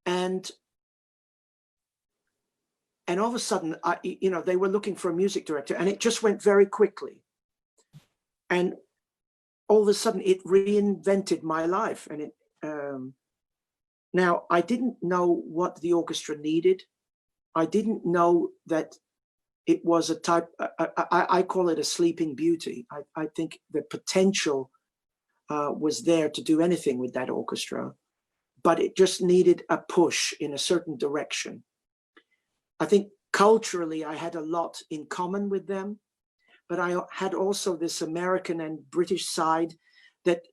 and all of a sudden, they were looking for a music director, and it just went very quickly. And all of a sudden, it reinvented my life. And it now I didn't know what the orchestra needed. I didn't know that it was a type. I call it a sleeping beauty. I think the potential was there to do anything with that orchestra, but it just needed a push in a certain direction. I think culturally I had a lot in common with them, but I had also this American and British side that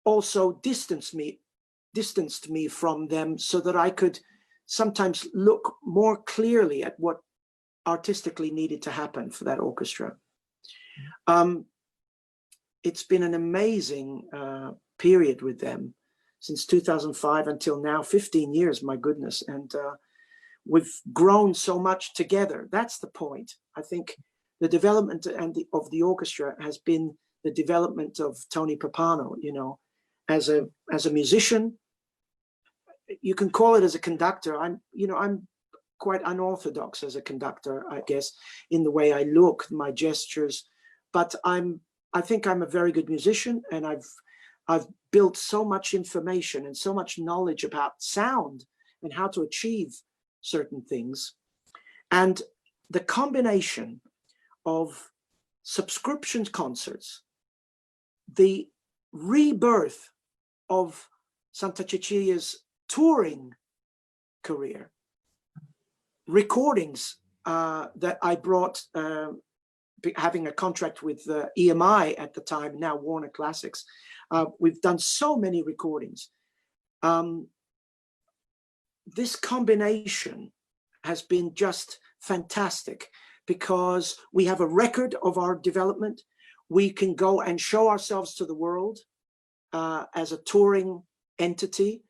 also distanced me from them, so that I could sometimes look more clearly at what artistically needed to happen for that orchestra. It's been an amazing period with them since 2005 until now, 15 years, my goodness. And we've grown so much together. That's the point. I think the development of the orchestra has been the development of Tony Pappano, as a musician. You can call it as a conductor. I'm quite unorthodox as a conductor, I guess, in the way I look, my gestures, but I think I'm a very good musician, and I've built so much information and so much knowledge about sound and how to achieve certain things. And the combination of subscription concerts, the rebirth of Santa Cecilia's touring career, recordings that I brought, having a contract with EMI at the time, now Warner Classics. We've done so many recordings. This combination has been just fantastic because we have a record of our development. We can go and show ourselves to the world as a touring entity,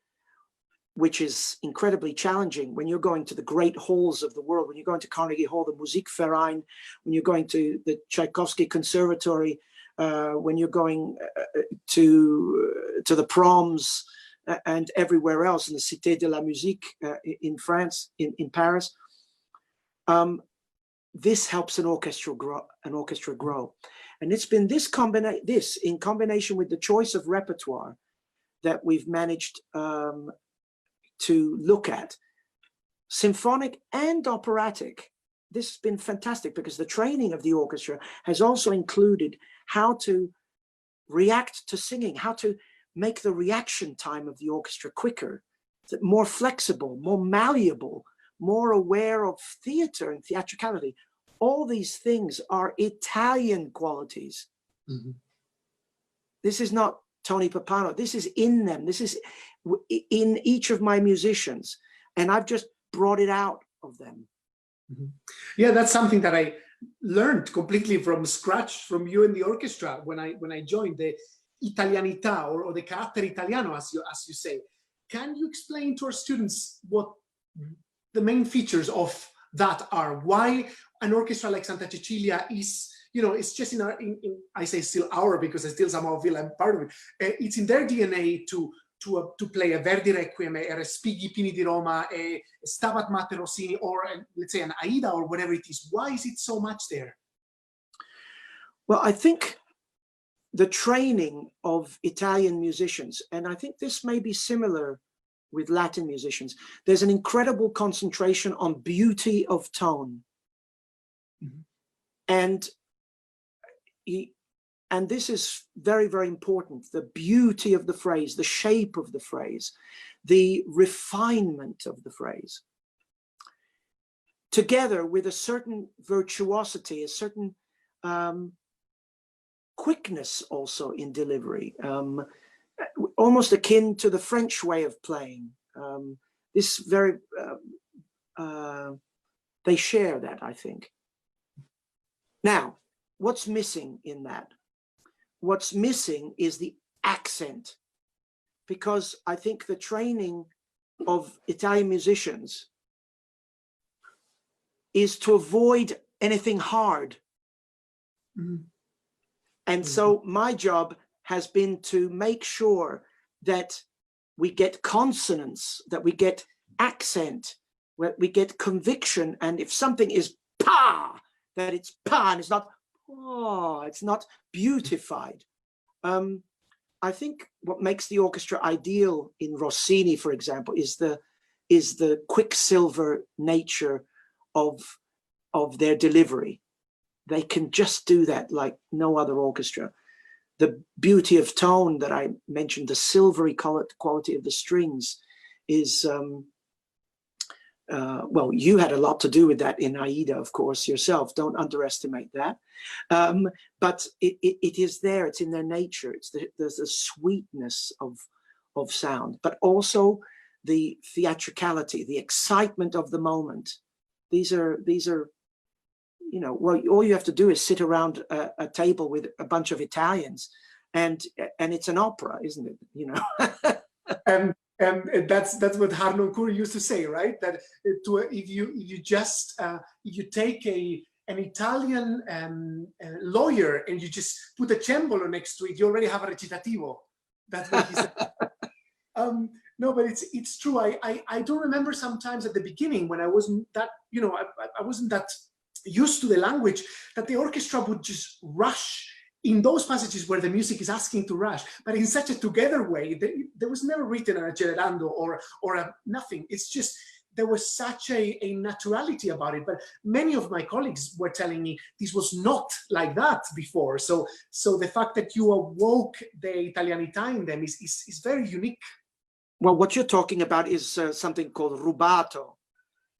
which is incredibly challenging when you're going to the great halls of the world, when you're going to Carnegie Hall, the Musikverein, when you're going to the Tchaikovsky Conservatory, when you're going to the proms and everywhere else, in the Cité de la Musique in France, in Paris. This helps an orchestra grow. And it's been this in combination with the choice of repertoire that we've managed to look at, symphonic and operatic. This has been fantastic because the training of the orchestra has also included how to react to singing, how to make the reaction time of the orchestra quicker, more flexible, more malleable, more aware of theater and theatricality. All these things are Italian qualities. Mm-hmm. This is not Tony Pappano. This is in them. This is in each of my musicians. And I've just brought it out of them. Mm-hmm. Yeah, that's something that I learned completely from scratch from you in the orchestra when I joined, the italianità or the carattere italiano, as you say. Can you explain to our students what the main features of that are? Why an orchestra like Santa Cecilia is, it's just I say still our, because I still somehow feel I'm part of it. It's in their DNA to play a Verdi Requiem, a Respighi Pini di Roma, a Stabat Mater Rossini, or let's say an Aida or whatever it is. Why is it so much there? Well, I think the training of Italian musicians, and I think this may be similar with Latin musicians, there's an incredible concentration on beauty of tone. Mm-hmm. And this is very, very important. The beauty of the phrase, the shape of the phrase, the refinement of the phrase, together with a certain virtuosity, a certain quickness also in delivery, almost akin to the French way of playing. They share that, I think. Now, what's missing in that? What's missing is the accent, because I think the training of Italian musicians is to avoid anything hard. Mm-hmm. And so my job has been to make sure that we get consonance, that we get accent, that we get conviction. And if something is pa, that it's pa and it's not oh, it's not beautified. I think what makes the orchestra ideal in Rossini, for example, is the quicksilver nature of their delivery. They can just do that like no other orchestra. The beauty of tone that I mentioned, the silvery quality of the strings is, well, you had a lot to do with that in Aida, of course, yourself. Don't underestimate that. But it is there. It's in their nature. There's the sweetness of sound, but also the theatricality, the excitement of the moment. These are, well, all you have to do is sit around a table with a bunch of Italians, and it's an opera, isn't it? And that's what Harnoncourt used to say, right? That if you take an Italian lawyer and you just put a cembalo next to it, you already have a recitativo. That's what he said. No, but it's true. I do remember sometimes at the beginning when I wasn't that, I wasn't that used to the language, that the orchestra would just rush in those passages where the music is asking to rush, but in such a together way. There was never written a generando or a nothing. It's just, there was such a naturality about it. But many of my colleagues were telling me this was not like that before. So the fact that you awoke the Italianità in them is very unique. Well, what you're talking about is something called rubato.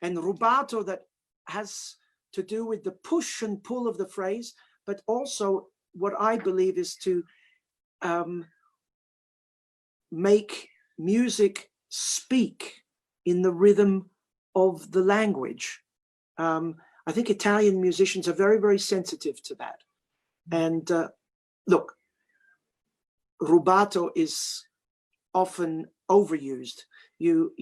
And rubato, that has to do with the push and pull of the phrase, but also what I believe is to make music speak in the rhythm of the language. I think Italian musicians are very, very sensitive to that. And look, rubato is often overused. You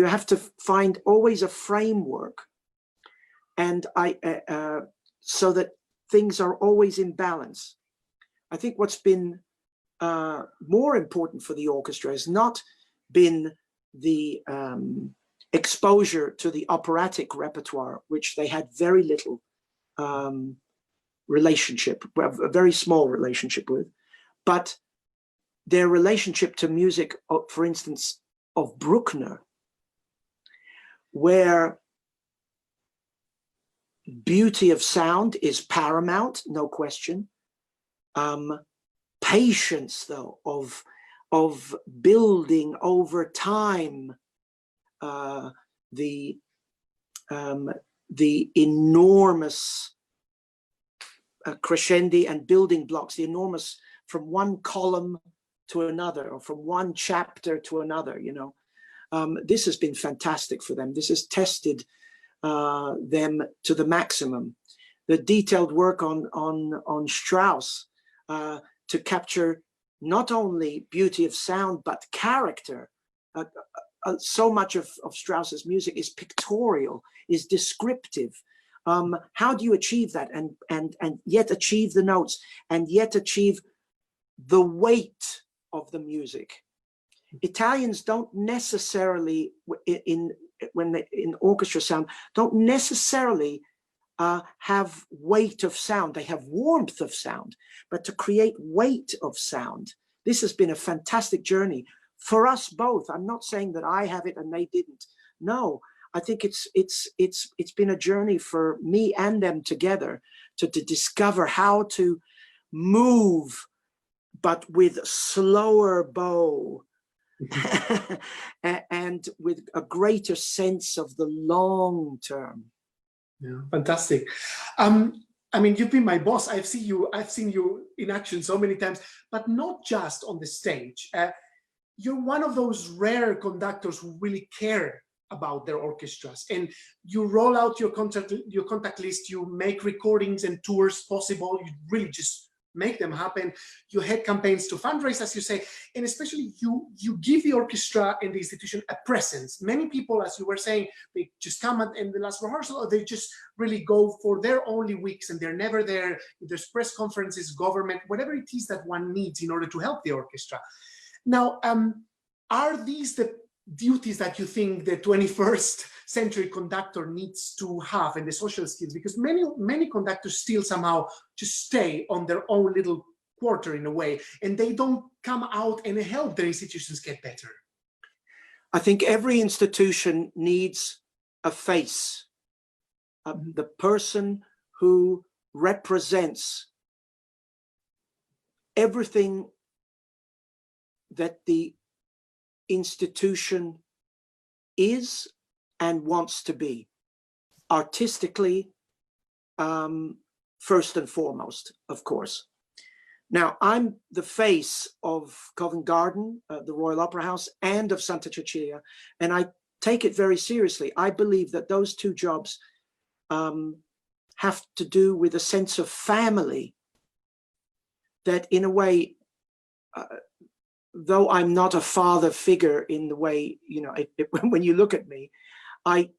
have to find always a framework, and so that things are always in balance. I think what's been more important for the orchestra has not been the exposure to the operatic repertoire, which they had very little relationship, a very small relationship with, but their relationship to music, for instance, of Bruckner, where beauty of sound is paramount, no question. Patience, though, of building over time the enormous crescendi and building blocks, the enormous, from one column to another, or from one chapter to another, this has been fantastic for them. This has tested them to the maximum. The detailed work on Strauss to capture not only beauty of sound, but character. So much of Strauss's music is pictorial, is descriptive. How do you achieve that and yet achieve the notes, and yet achieve the weight of the music? Italians don't necessarily, in orchestra sound, don't necessarily have weight of sound. They have warmth of sound, but to create weight of sound, this has been a fantastic journey for us both. I'm not saying that I have it and they didn't. No, I think it's been a journey for me and them together to discover how to move, but with slower bow and with a greater sense of the long term. Yeah, fantastic. I mean, you've been my boss. I've seen you in action so many times, but not just on the stage. You're one of those rare conductors who really care about their orchestras, and you roll out your contact list. You make recordings and tours possible. You really just make them happen. You head campaigns to fundraise, as you say, and especially you give the orchestra and the institution a presence. Many people, as you were saying, they just come in the last rehearsal, or they just really go for their only weeks and they're never there. There's press conferences, government, whatever it is that one needs in order to help the orchestra. Now, are these the duties that you think the 21st century conductor needs to have, and the social skills? Because many conductors still somehow just stay on their own little quarter in a way, and they don't come out and help their institutions get better. I think every institution needs a face, the person who represents everything that the institution is and wants to be, artistically, first and foremost, of course. Now, I'm the face of Covent Garden, the Royal Opera House, and of Santa Cecilia, and I take it very seriously. I believe that those two jobs have to do with a sense of family, that in a way, though I'm not a father figure in the way, when you look at me, I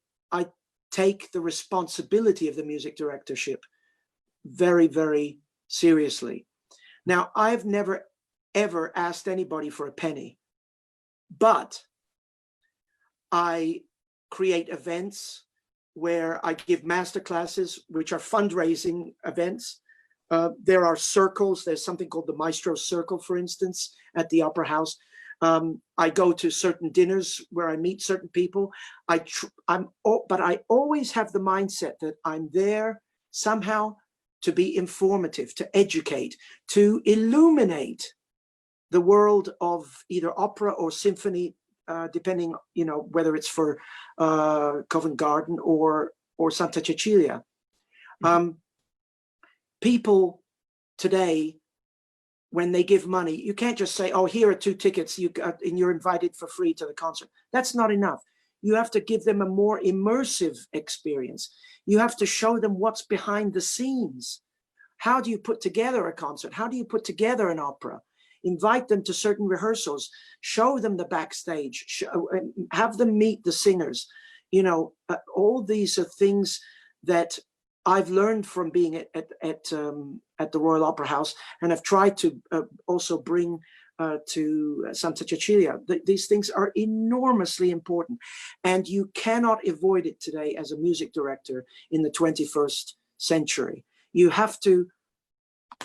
take the responsibility of the music directorship very, very seriously. Now, I've never, ever asked anybody for a penny. But I create events where I give master classes, which are fundraising events. There are circles. There's something called the Maestro Circle, for instance, at the Opera House. I go to certain dinners where I meet certain people. But I always have the mindset that I'm there somehow to be informative, to educate, to illuminate the world of either opera or symphony, depending, whether it's for Covent Garden or Santa Cecilia. People today, when they give money, you can't just say, oh, here are 2 tickets, and you're invited for free to the concert. That's not enough. You have to give them a more immersive experience. You have to show them what's behind the scenes. How do you put together a concert? How do you put together an opera? Invite them to certain rehearsals, show them the backstage, have them meet the singers. All these are things that I've learned from being at the Royal Opera House, and I've tried to also bring to Santa Cecilia. These things are enormously important, and you cannot avoid it today as a music director in the 21st century. You have to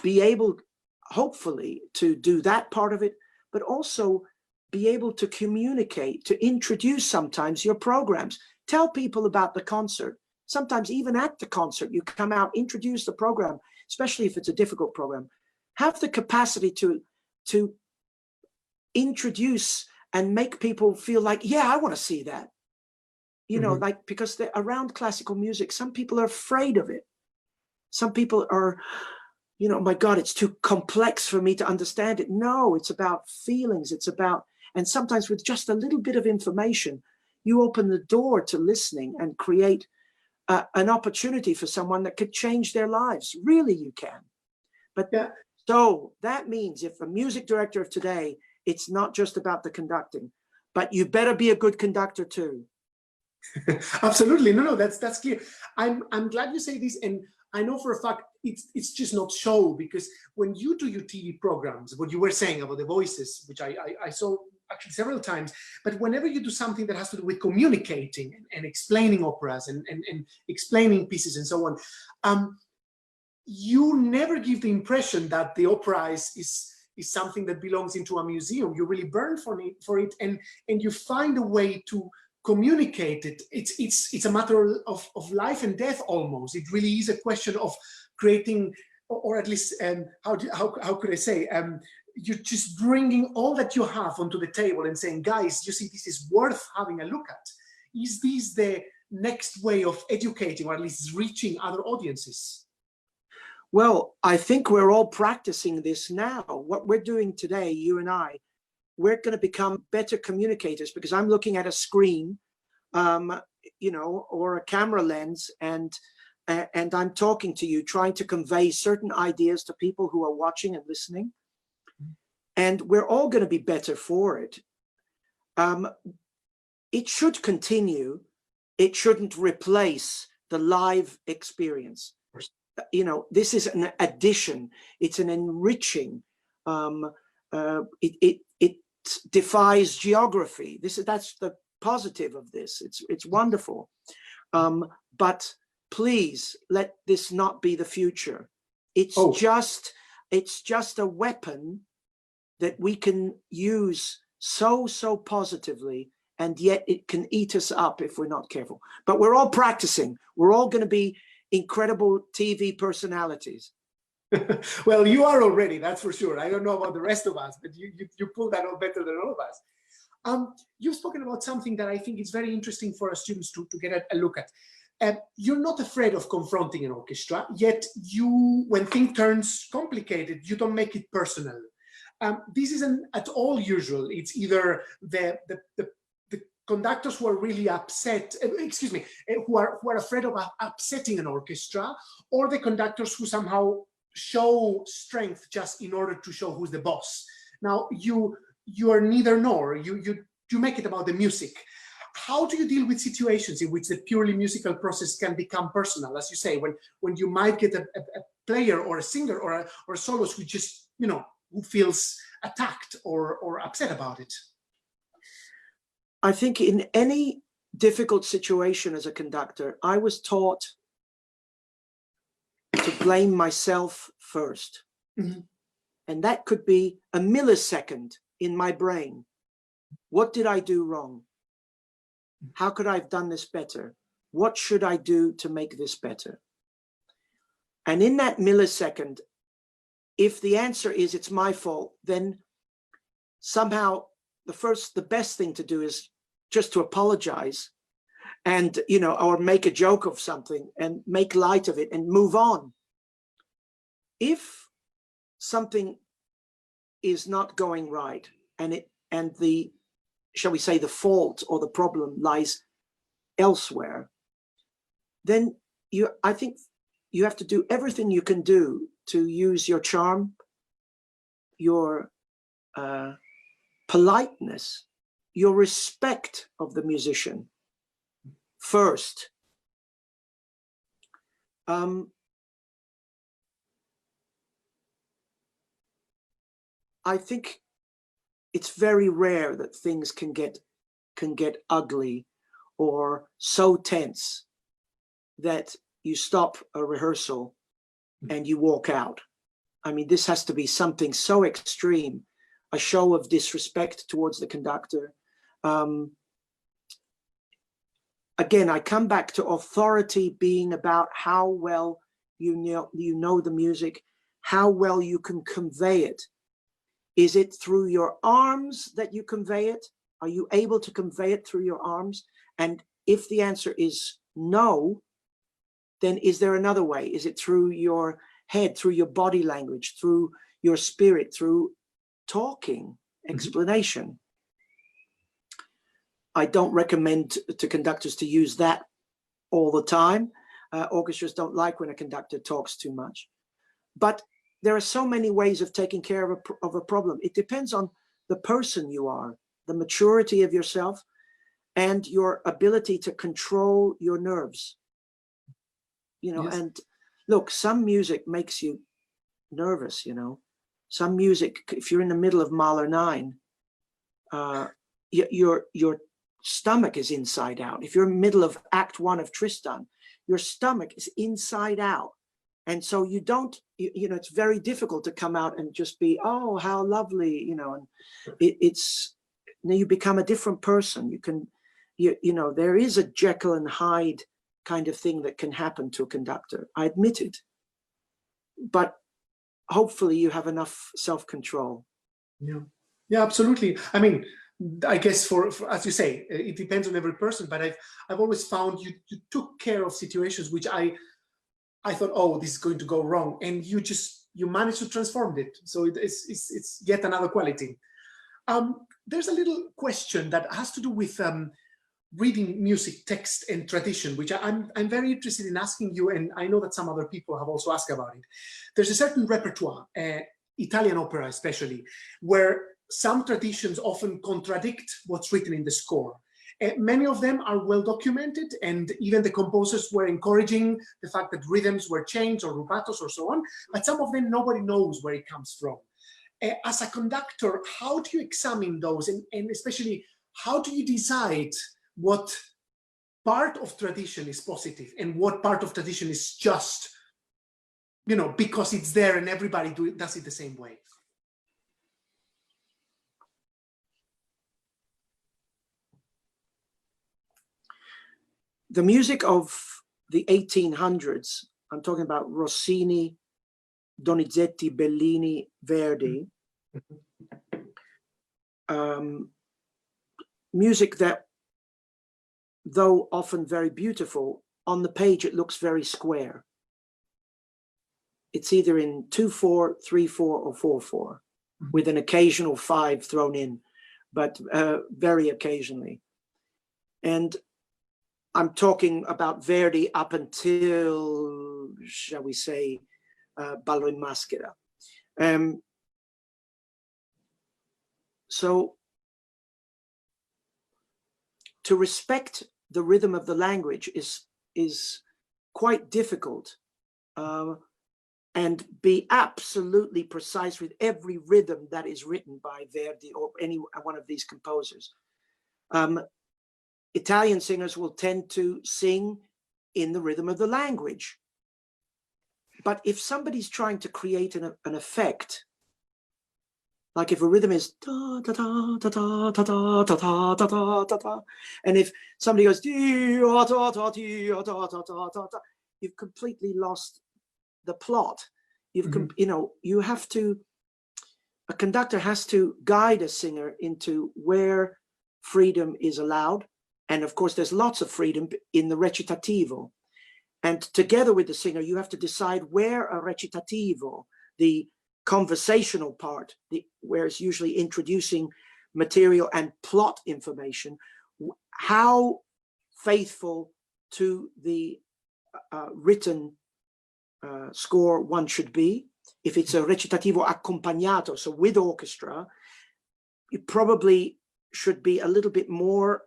be able, hopefully, to do that part of it, but also be able to communicate, to introduce sometimes your programs, tell people about the concert. Sometimes even at the concert, you come out, introduce the program, especially if it's a difficult program. Have the capacity to introduce and make people feel like, yeah, I want to see that. Because they're around classical music, some people are afraid of it. Some people are, my God, it's too complex for me to understand it. No, it's about feelings. It's about, and sometimes with just a little bit of information, you open the door to listening and create an opportunity for someone that could change their lives. Really, you can. But yeah. So that means if a music director of today, it's not just about the conducting, but you better be a good conductor too. Absolutely. No, that's clear. I'm glad you say this, and I know for a fact it's just not show, because when you do your TV programs, what you were saying about the voices, which I saw actually several times, but whenever you do something that has to do with communicating and explaining operas and explaining pieces and so on, you never give the impression that the opera is something that belongs into a museum. You really burn for it, and you find a way to communicate it. It's a matter of life and death almost. It really is a question of creating, or at least how could I say, you're just bringing all that you have onto the table and saying, guys, you see, this is worth having a look at. Is this the next way of educating, or at least reaching other audiences? Well, I think we're all practicing this now. What we're doing today, you and I, we're going to become better communicators, because I'm looking at a screen, or a camera lens, and I'm talking to you, trying to convey certain ideas to people who are watching and listening. And we're all going to be better for it. It should continue. It shouldn't replace the live experience. This is an addition. It's an enriching. It defies geography. That's the positive of this. It's wonderful. But please let this not be the future. It's just a weapon that we can use so positively, and yet it can eat us up if we're not careful. But we're all practicing. We're all going to be incredible TV personalities. Well, you are already, that's for sure. I don't know about the rest of us, but you pull that off better than all of us. You've spoken about something that I think is very interesting for our students to get a look at. You're not afraid of confronting an orchestra, yet when things turns complicated, you don't make it personal. This isn't at all usual. It's either the conductors who are really upset, who are afraid of upsetting an orchestra, or the conductors who somehow show strength just in order to show who's the boss. Now, you are neither nor. You make it about the music. How do you deal with situations in which the purely musical process can become personal, as you say, when you might get a player or a singer or a soloist who just, who feels attacked or upset about it? I think in any difficult situation as a conductor, I was taught to blame myself first. Mm-hmm. And that could be a millisecond in my brain. What did I do wrong? How could I have done this better? What should I do to make this better? And in that millisecond, if the answer is it's my fault, then somehow the best thing to do is just to apologize and, you know, or make a joke of something and make light of it and move on. If something is not going right and the, shall we say, the fault or the problem lies elsewhere, then I think you have to do everything you can do to use your charm, your politeness, your respect of the musician first. I think it's very rare that things can get ugly or so tense that you stop a rehearsal and you walk out. I mean, this has to be something so extreme, a show of disrespect towards the conductor. Again, I come back to authority being about how well you know the music, how well you can convey it. Is it through your arms that you convey it? Are you able to convey it through your arms? And if the answer is no, then is there another way? Is it through your head, through your body language, through your spirit, through talking, explanation? I don't recommend to conductors to use that all the time. Orchestras don't like when a conductor talks too much. But there are so many ways of taking care of a problem. It depends on the person you are, the maturity of yourself, and your ability to control your nerves. You know, yes. And look, some music makes you nervous, you know. Some music, if you're in the middle of Mahler 9, your stomach is inside out. If you're in the middle of Act 1 of Tristan, your stomach is inside out. And so you don't, you know, it's very difficult to come out and just be, oh, how lovely, you know, and it's, you become a different person. You can, you know, there is a Jekyll and Hyde kind of thing that can happen to a conductor. I admit it. But hopefully you have enough self-control. Yeah, yeah, absolutely. I mean, I guess for as you say, it depends on every person, but I've always found you took care of situations which I thought, oh, this is going to go wrong, and you managed to transform it. So it's yet another quality. There's a little question that has to do with reading music, text, and tradition, which I'm very interested in asking you, and I know that some other people have also asked about it. There's a certain repertoire, Italian opera especially, where some traditions often contradict what's written in the score. Many of them are well documented, and even the composers were encouraging the fact that rhythms were changed or rubatos or so on, but some of them nobody knows where it comes from. As a conductor, how do you examine those, and especially how do you decide what part of tradition is positive and what part of tradition is just, you know, because it's there and everybody does it the same way? The music of the 1800s, I'm talking about Rossini, Donizetti, Bellini, Verdi, music that, though often very beautiful, on the page it looks very square. It's either in 2/4, 3/4, or 4/4, with an occasional 5 thrown in, but very occasionally. And I'm talking about Verdi up until, shall we say, Ballo in Maschera. So to respect the rhythm of the language is quite difficult, and be absolutely precise with every rhythm that is written by Verdi or any one of these composers. Italian singers will tend to sing in the rhythm of the language. But if somebody's trying to create an effect, like if a rhythm is da da da da da da da da da da da da da, and if somebody goes da da da da da da da, you've completely lost the plot. You've you know, you have to. A conductor has to guide a singer into where freedom is allowed, and of course, there's lots of freedom in the recitativo. And together with the singer, you have to decide where a recitativo, the conversational part, where it's usually introducing material and plot information, how faithful to the written score one should be. If it's a recitativo accompagnato, so with orchestra, you probably should be a little bit more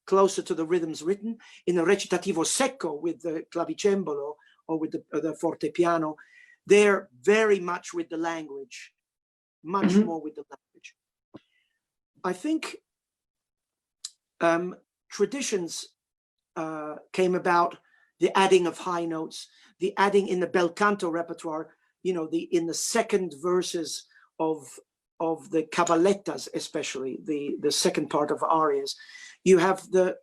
closer to the rhythms written. In the recitativo secco with the clavicembalo or with the fortepiano, they're very much with the language, much more with the language. I think traditions came about, the adding of high notes, the adding in the bel canto repertoire, you know, in the second verses of the caballettas, especially the second part of arias, you have the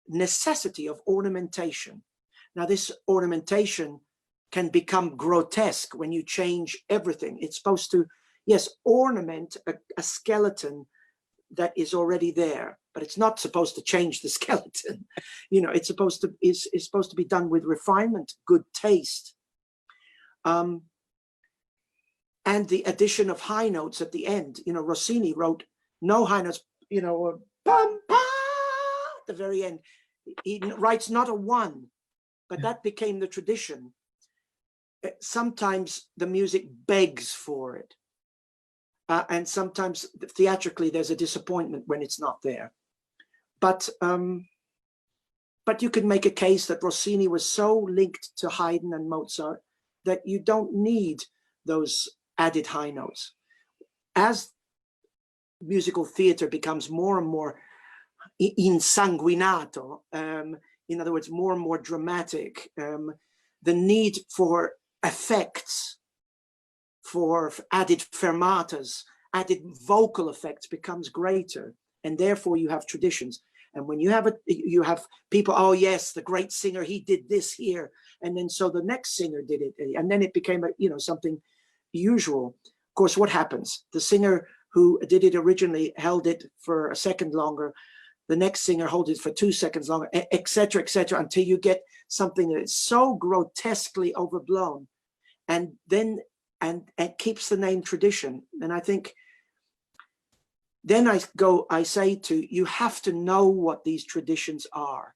necessity of ornamentation. Now, this ornamentation can become grotesque when you change everything. It's supposed to, yes, ornament a skeleton that is already there, but it's not supposed to change the skeleton. You know, it's supposed to be done with refinement, good taste. And the addition of high notes at the end. You know, Rossini wrote no high notes, you know, or bum, bum, at the very end. He writes not a one, but that became the tradition. Sometimes the music begs for it. And sometimes theatrically there's a disappointment when it's not there. But you could make a case that Rossini was so linked to Haydn and Mozart that you don't need those added high notes. As musical theater becomes more and more insanguinato, in other words, more and more dramatic, the need for effects, for added fermatas, added vocal effects becomes greater, and therefore you have traditions. And when you have people, oh yes, the great singer, he did this here, and then so the next singer did it, and then it became something usual. Of course, what happens? The singer who did it originally held it for a second longer. The next singer holds it for 2 seconds longer, etc., until you get something that is so grotesquely overblown, and then and keeps the name tradition. And I think then I say you have to know what these traditions are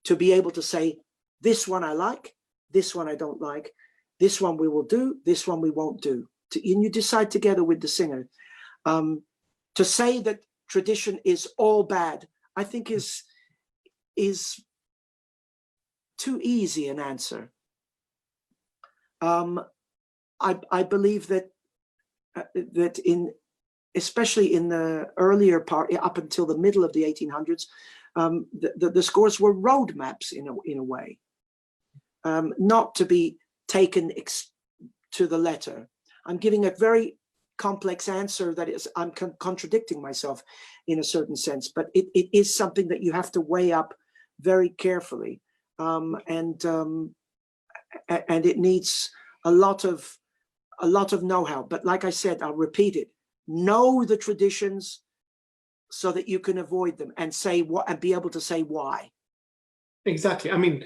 to be able to say, this one I like, this one I don't like, this one we will do, this one we won't do. And you decide together with the singer. To say that tradition is all bad, I think is too easy an answer. I believe that especially in the earlier part, up until the middle of the 1800s, the scores were roadmaps in a way, not to be taken to the letter. I'm giving a very complex answer that is, I'm contradicting myself in a certain sense, but it is something that you have to weigh up very carefully, and it needs a lot of know-how. But like I said, I'll repeat it: know the traditions so that you can avoid them, and say what, and be able to say why. Exactly. I mean,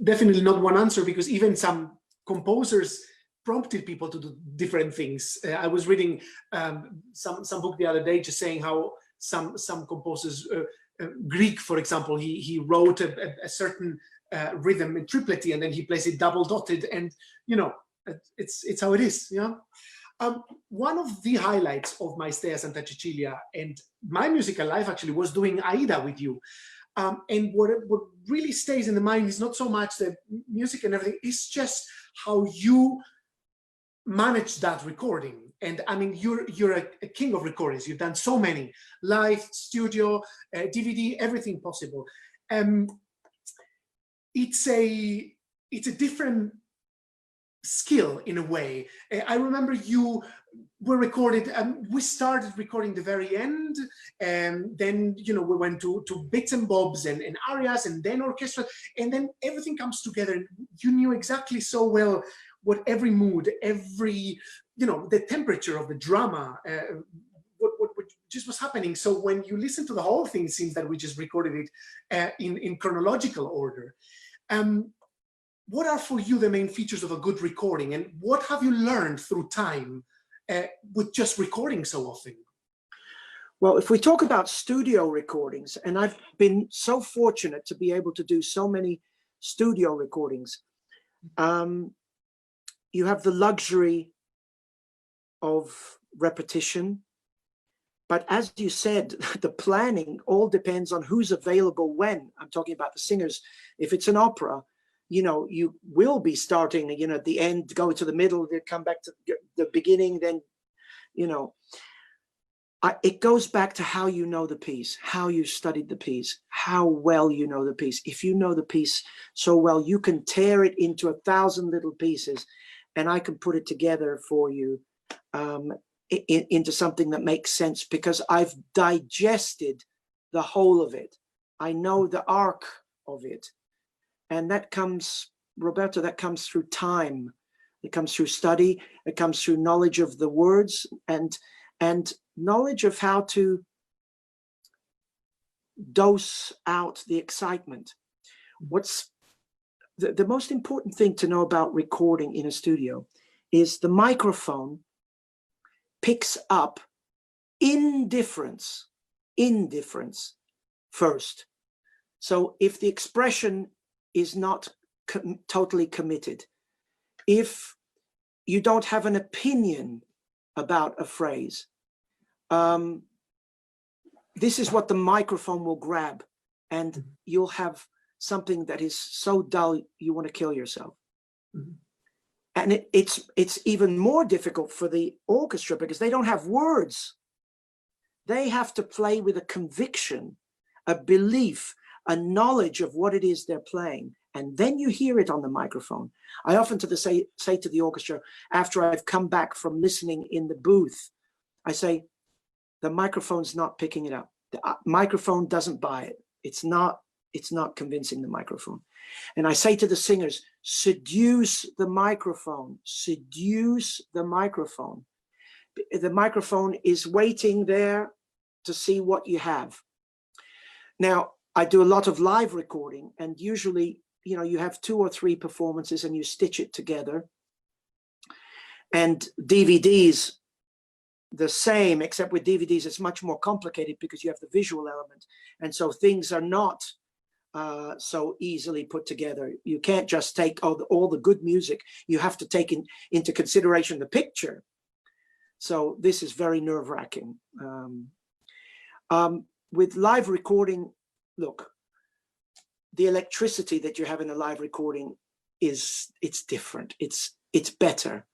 definitely not one answer, because even some composers prompted people to do different things. I was reading some book the other day just saying how some composers, Grieg, for example, he wrote a certain rhythm in triplety, and then he plays it double dotted, and it's how it is. One of the highlights of my stay at Santa Cecilia and my musical life actually was doing Aida with you. And what really stays in the mind is not so much the music and everything, it's just how you manage that recording. And I mean, you're a king of recordings. You've done so many, live, studio, DVD, everything possible. It's a different skill in a way. I remember you were recorded, we started recording the very end, and then, you know, we went to bits and bobs and arias, and then orchestra, and then everything comes together. You knew exactly so well what every mood, every, you know, the temperature of the drama, what just was happening. So when you listen to the whole thing, it seems that we just recorded it in chronological order. What are for you the main features of a good recording, and what have you learned through time with just recording so often? Well, if we talk about studio recordings, and I've been so fortunate to be able to do so many studio recordings, you have the luxury of repetition. But as you said, the planning all depends on who's available when. I'm talking about the singers. If it's an opera, you know, you will be starting, you know, at the end, go to the middle, then come back to the beginning, then, you know, it goes back to how you know the piece, how you studied the piece, how well you know the piece. If you know the piece so well, you can tear it into 1,000 little pieces, and I can put it together for you into something that makes sense, because I've digested the whole of it. I know the arc of it. And that comes, Roberto, that comes through time. It comes through study. It comes through knowledge of the words and knowledge of how to dose out the excitement. What's the most important thing to know about recording in a studio is the microphone picks up indifference first. So if the expression is not totally committed, if you don't have an opinion about a phrase, this is what the microphone will grab, and you'll have something that is so dull you want to kill yourself. Mm-hmm. And it's even more difficult for the orchestra because they don't have words. They have to play with a conviction, a belief, a knowledge of what it is they're playing. And then you hear it on the microphone. I often say to the orchestra, after I've come back from listening in the booth, I say, the microphone's not picking it up. The microphone doesn't buy it. It's not convincing the microphone. And I say to the singers, seduce the microphone, seduce the microphone. The microphone is waiting there to see what you have. Now, I do a lot of live recording, and usually, you know, you have 2 or 3 performances and you stitch it together. And DVDs, the same, except with DVDs, it's much more complicated because you have the visual element. And so things are not so easily put together. You can't just take all the good music. You have to take into consideration the picture. So this is very nerve-wracking. With live recording, look, the electricity that you have in a live recording it's different. It's better.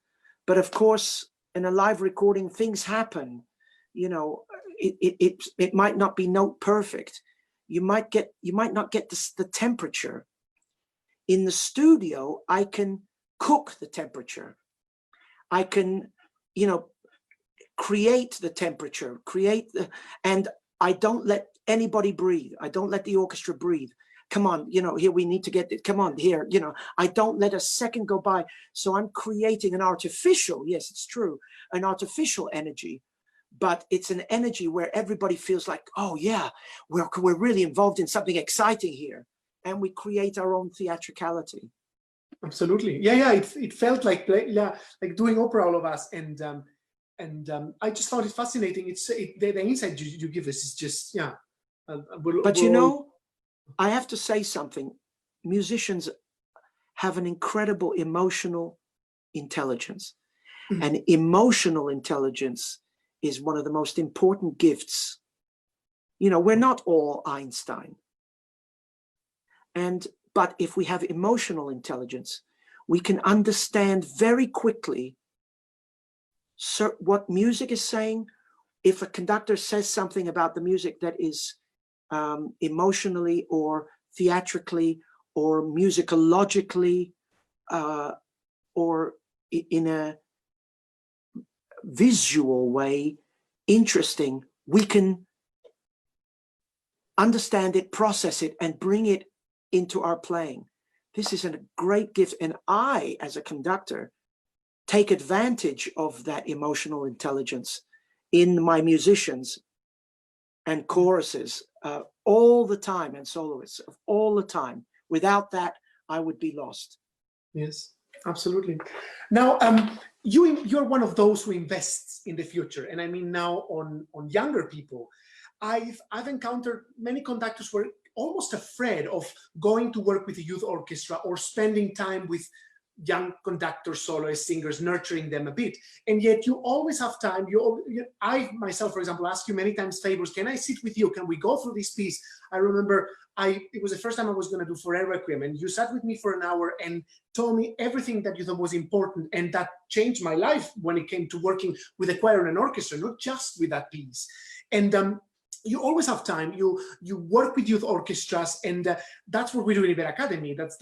But of course, in a live recording, things happen. You know, it might not be note perfect. You might not get the temperature. In the studio, I can cook the temperature. I can, you know, create the temperature, and I don't let anybody breathe. I don't let the orchestra breathe. Come on, you know, here we need to get it. Come on, here, you know, I don't let a second go by. So I'm creating an artificial, yes, it's true, an artificial energy, but it's an energy where everybody feels like, oh yeah, we're really involved in something exciting here. And we create our own theatricality. Absolutely. Yeah. It felt like doing opera, all of us. And I just found it fascinating. The insight you give us is just, yeah. But you know, I have to say something. Musicians have an incredible emotional intelligence. Mm-hmm. And emotional intelligence is one of the most important gifts. You know, we're not all Einstein. But if we have emotional intelligence, we can understand very quickly what music is saying. If a conductor says something about the music that is emotionally or theatrically or musicologically or in a visual way interesting, we can understand it, process it, and bring it into our playing. This is a great gift, and I, as a conductor, take advantage of that emotional intelligence in my musicians and choruses all the time, and soloists all the time. Without that, I would be lost. Yes, absolutely. Now, you're one of those who invests in the future, and I mean now on younger people. I've encountered many conductors who are almost afraid of going to work with a youth orchestra or spending time with young conductors, soloists, singers, nurturing them a bit. And yet you always have time. I myself, for example, ask you many times favors. Can I sit with you? Can we go through this piece? I remember it was the first time I was going to do For a Requiem, and you sat with me for an hour and told me everything that you thought was important, and that changed my life when it came to working with a choir and an orchestra, not just with that piece. And you always have time. You work with youth orchestras, and that's what we do in Iberacademy. That's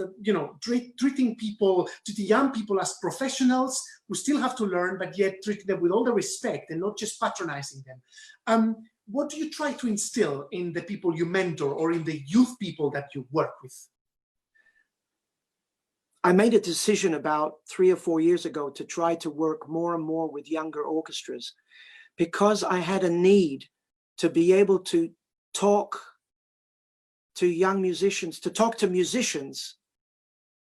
treating people, to the young people, as professionals who still have to learn, but yet treating them with all the respect and not just patronizing them. What do you try to instill in the people you mentor or in the youth people that you work with? I made a decision about 3 or 4 years ago to try to work more and more with younger orchestras, because I had a need to be able to talk to young musicians, to talk to musicians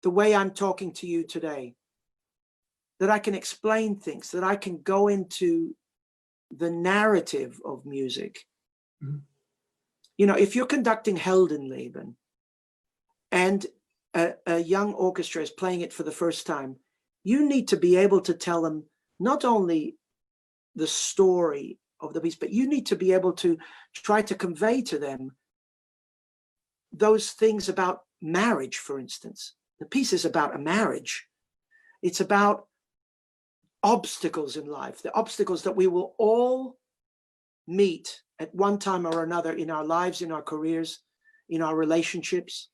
the way I'm talking to you today, that I can explain things, that I can go into the narrative of music. Mm-hmm. You know, if you're conducting Heldenleben and a young orchestra is playing it for the first time, you need to be able to tell them not only the story of the piece, but you need to be able to try to convey to them those things about marriage, for instance. The piece is about a marriage. It's about obstacles in life, the obstacles that we will all meet at one time or another in our lives, in our careers, in our relationships.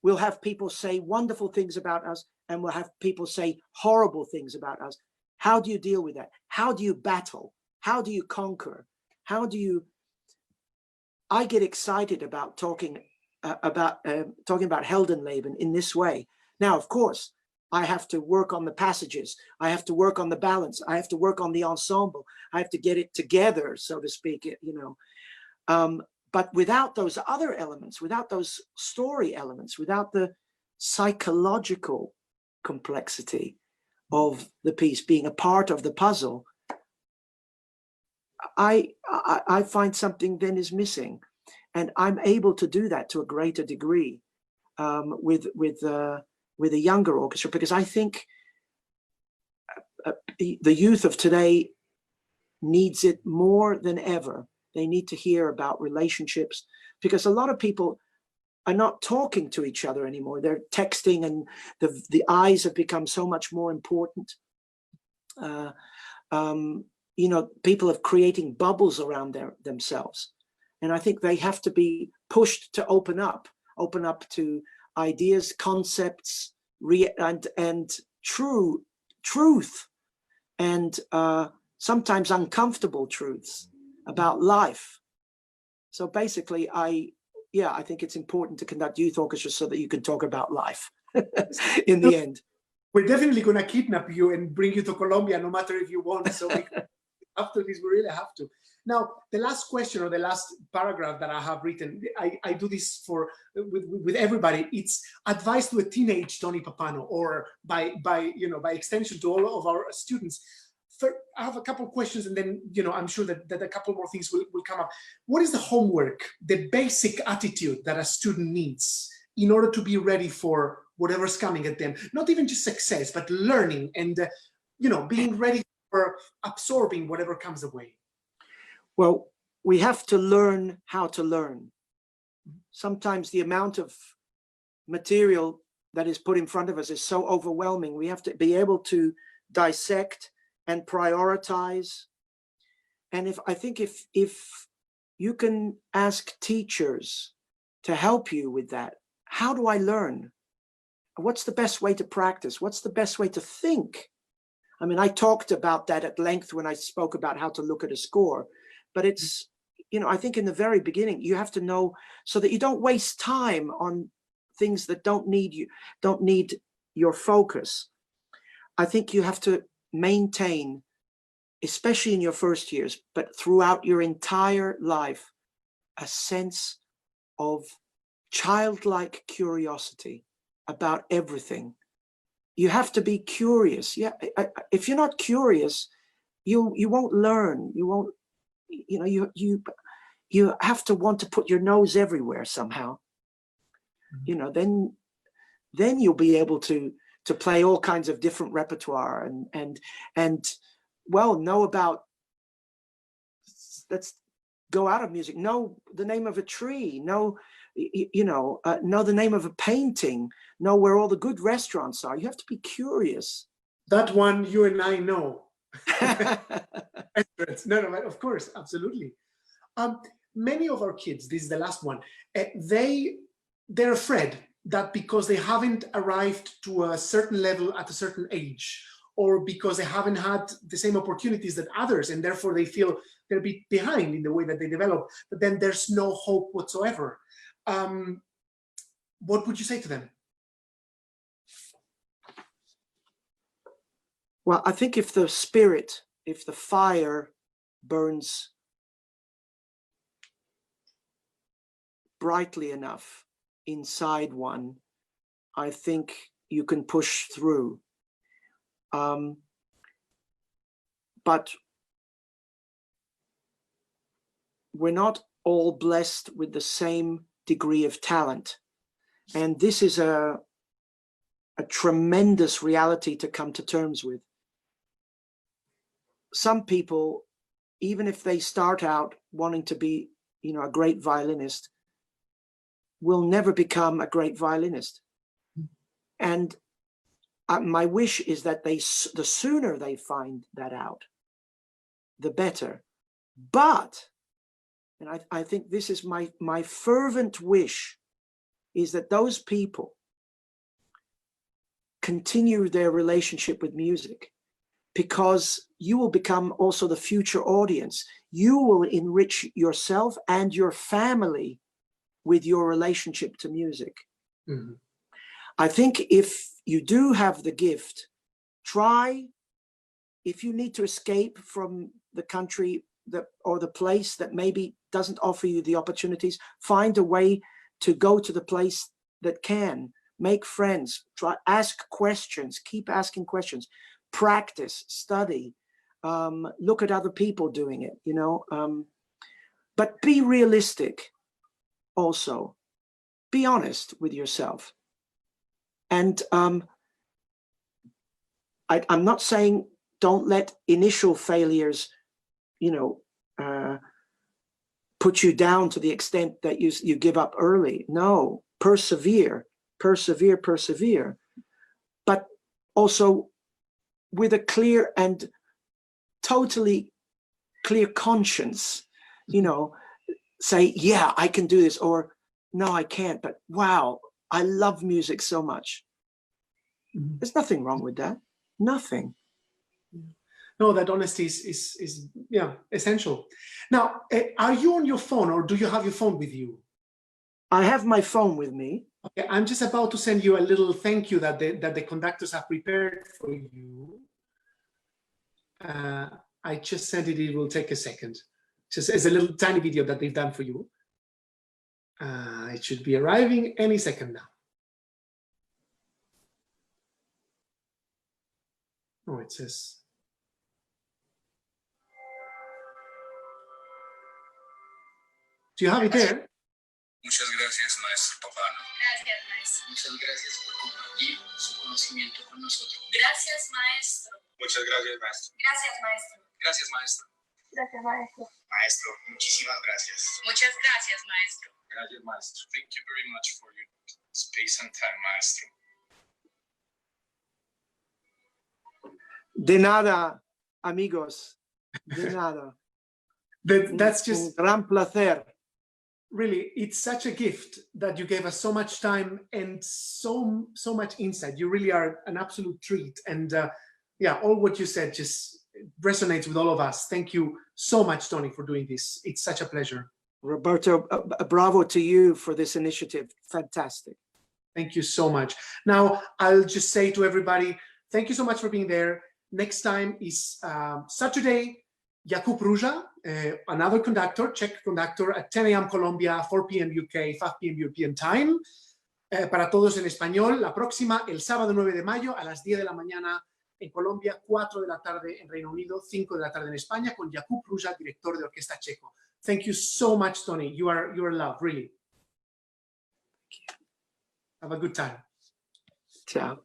We'll have people say wonderful things about us, and we'll have people say horrible things about us. How do you deal with that? How do you battle? How do you conquer? How do you... I get excited about talking about Heldenleben in this way. Now, of course, I have to work on the passages. I have to work on the balance. I have to work on the ensemble. I have to get it together, so to speak, you know. But without those other elements, without those story elements, without the psychological complexity of the piece being a part of the puzzle, I find something then is missing. And I'm able to do that to a greater degree with a younger orchestra, because I think the youth of today needs it more than ever. They need to hear about relationships, because a lot of people are not talking to each other anymore. They're texting, and the eyes have become so much more important. You know, people are creating bubbles around themselves. And I think they have to be pushed to open up to ideas, concepts, and truth, and sometimes uncomfortable truths about life. So basically, I think it's important to conduct youth orchestras so that you can talk about life in the end. We're definitely going to kidnap you and bring you to Colombia, no matter if you want. So after this, we really have to. Now, the last question, or the last paragraph that I have written, I do this with everybody. It's advice to a teenage Tony Pappano, or by extension to all of our students. I have a couple of questions, and then I'm sure that a couple more things will come up. What is the homework, the basic attitude that a student needs in order to be ready for whatever's coming at them? Not even just success, but learning and being ready for absorbing whatever comes away. Well, we have to learn how to learn. Sometimes the amount of material that is put in front of us is so overwhelming. We have to be able to dissect and prioritize. And I think if you can ask teachers to help you with that, how do I learn? What's the best way to practice? What's the best way to think? I mean, I talked about that at length when I spoke about how to look at a score, but it's, you know, I think in the very beginning, you have to know so that you don't waste time on things that don't need your focus. I think you have to maintain, especially in your first years, but throughout your entire life, a sense of childlike curiosity about everything. You have to be curious. Yeah, if you're not curious, you won't learn. You won't, you know, you have to want to put your nose everywhere somehow. You know, then you'll be able to play all kinds of different repertoire and well, know about, let's go out of music, know the name of a tree, know the name of a painting, know where all the good restaurants are. You have to be curious. That one you and I know. No, of course, absolutely. Many of our kids, this is the last one, they're afraid that because they haven't arrived to a certain level at a certain age, or because they haven't had the same opportunities that others, and therefore they feel they're a bit behind in the way that they develop, but then there's no hope whatsoever. What would you say to them? Well, I think if the spirit, if the fire burns brightly enough inside one, I think you can push through. But we're not all blessed with the same degree of talent. And this is a tremendous reality to come to terms with. Some people, even if they start out wanting to be, you know, a great violinist, will never become a great violinist. And my wish is that the sooner they find that out, the better. But, and I think this is my fervent wish, is that those people continue their relationship with music, because you will become also the future audience. You will enrich yourself and your family with your relationship to music. Mm-hmm. I think if you do have the gift, try, if you need to escape from the country or the place that maybe doesn't offer you the opportunities, find a way to go to the place that can. Make friends, try, ask questions, keep asking questions, practice, study, look at other people doing it, you know, but be realistic also. Be honest with yourself. And I'm not saying don't let initial failures, you know, put you down to the extent that you give up early. No, persevere, persevere, persevere. But also with a clear and totally clear conscience, you know, say, yeah, I can do this, or no, I can't, but wow, I love music so much. Mm-hmm. There's nothing wrong with that. Nothing. No, that honesty is yeah, essential. Now, are you on your phone, or do you have your phone with you? I have my phone with me. Okay, I'm just about to send you a little thank you that the conductors have prepared for you. I just sent it. It will take a second. Just as a little tiny video that they've done for you. It should be arriving any second now. Oh, it says. Do you have it there? Muchas gracias, maestro Pappano. Gracias, maestro. Muchas gracias por compartir su conocimiento con nosotros. Gracias, maestro. Muchas gracias, maestro. Gracias, maestro. Gracias, maestro. Gracias, maestro. Maestro, muchísimas gracias. Muchas gracias, maestro. Gracias, maestro. Thank you very much for your space and time, maestro. De nada, amigos. De nada. That's just un gran placer. Really, it's such a gift that you gave us so much time and so much insight. You really are an absolute treat. And yeah, all what you said just resonates with all of us. Thank you so much, Tony, for doing this. It's such a pleasure. Roberto, bravo to you for this initiative. Fantastic. Thank you so much. Now, I'll just say to everybody, thank you so much for being there. Next time is Saturday, Jakub Ruja, another conductor, Czech conductor, at 10 a.m. Colombia, 4 p.m. UK, 5 p.m. European time. Para todos en español, la próxima, el sábado 9 de mayo, a las 10 de la mañana en Colombia, 4 de la tarde en Reino Unido, 5 de la tarde en España, con Jakub Ruja, director de Orquesta Checo. Thank you so much, Tony. You are loved, really. Have a good time. Ciao.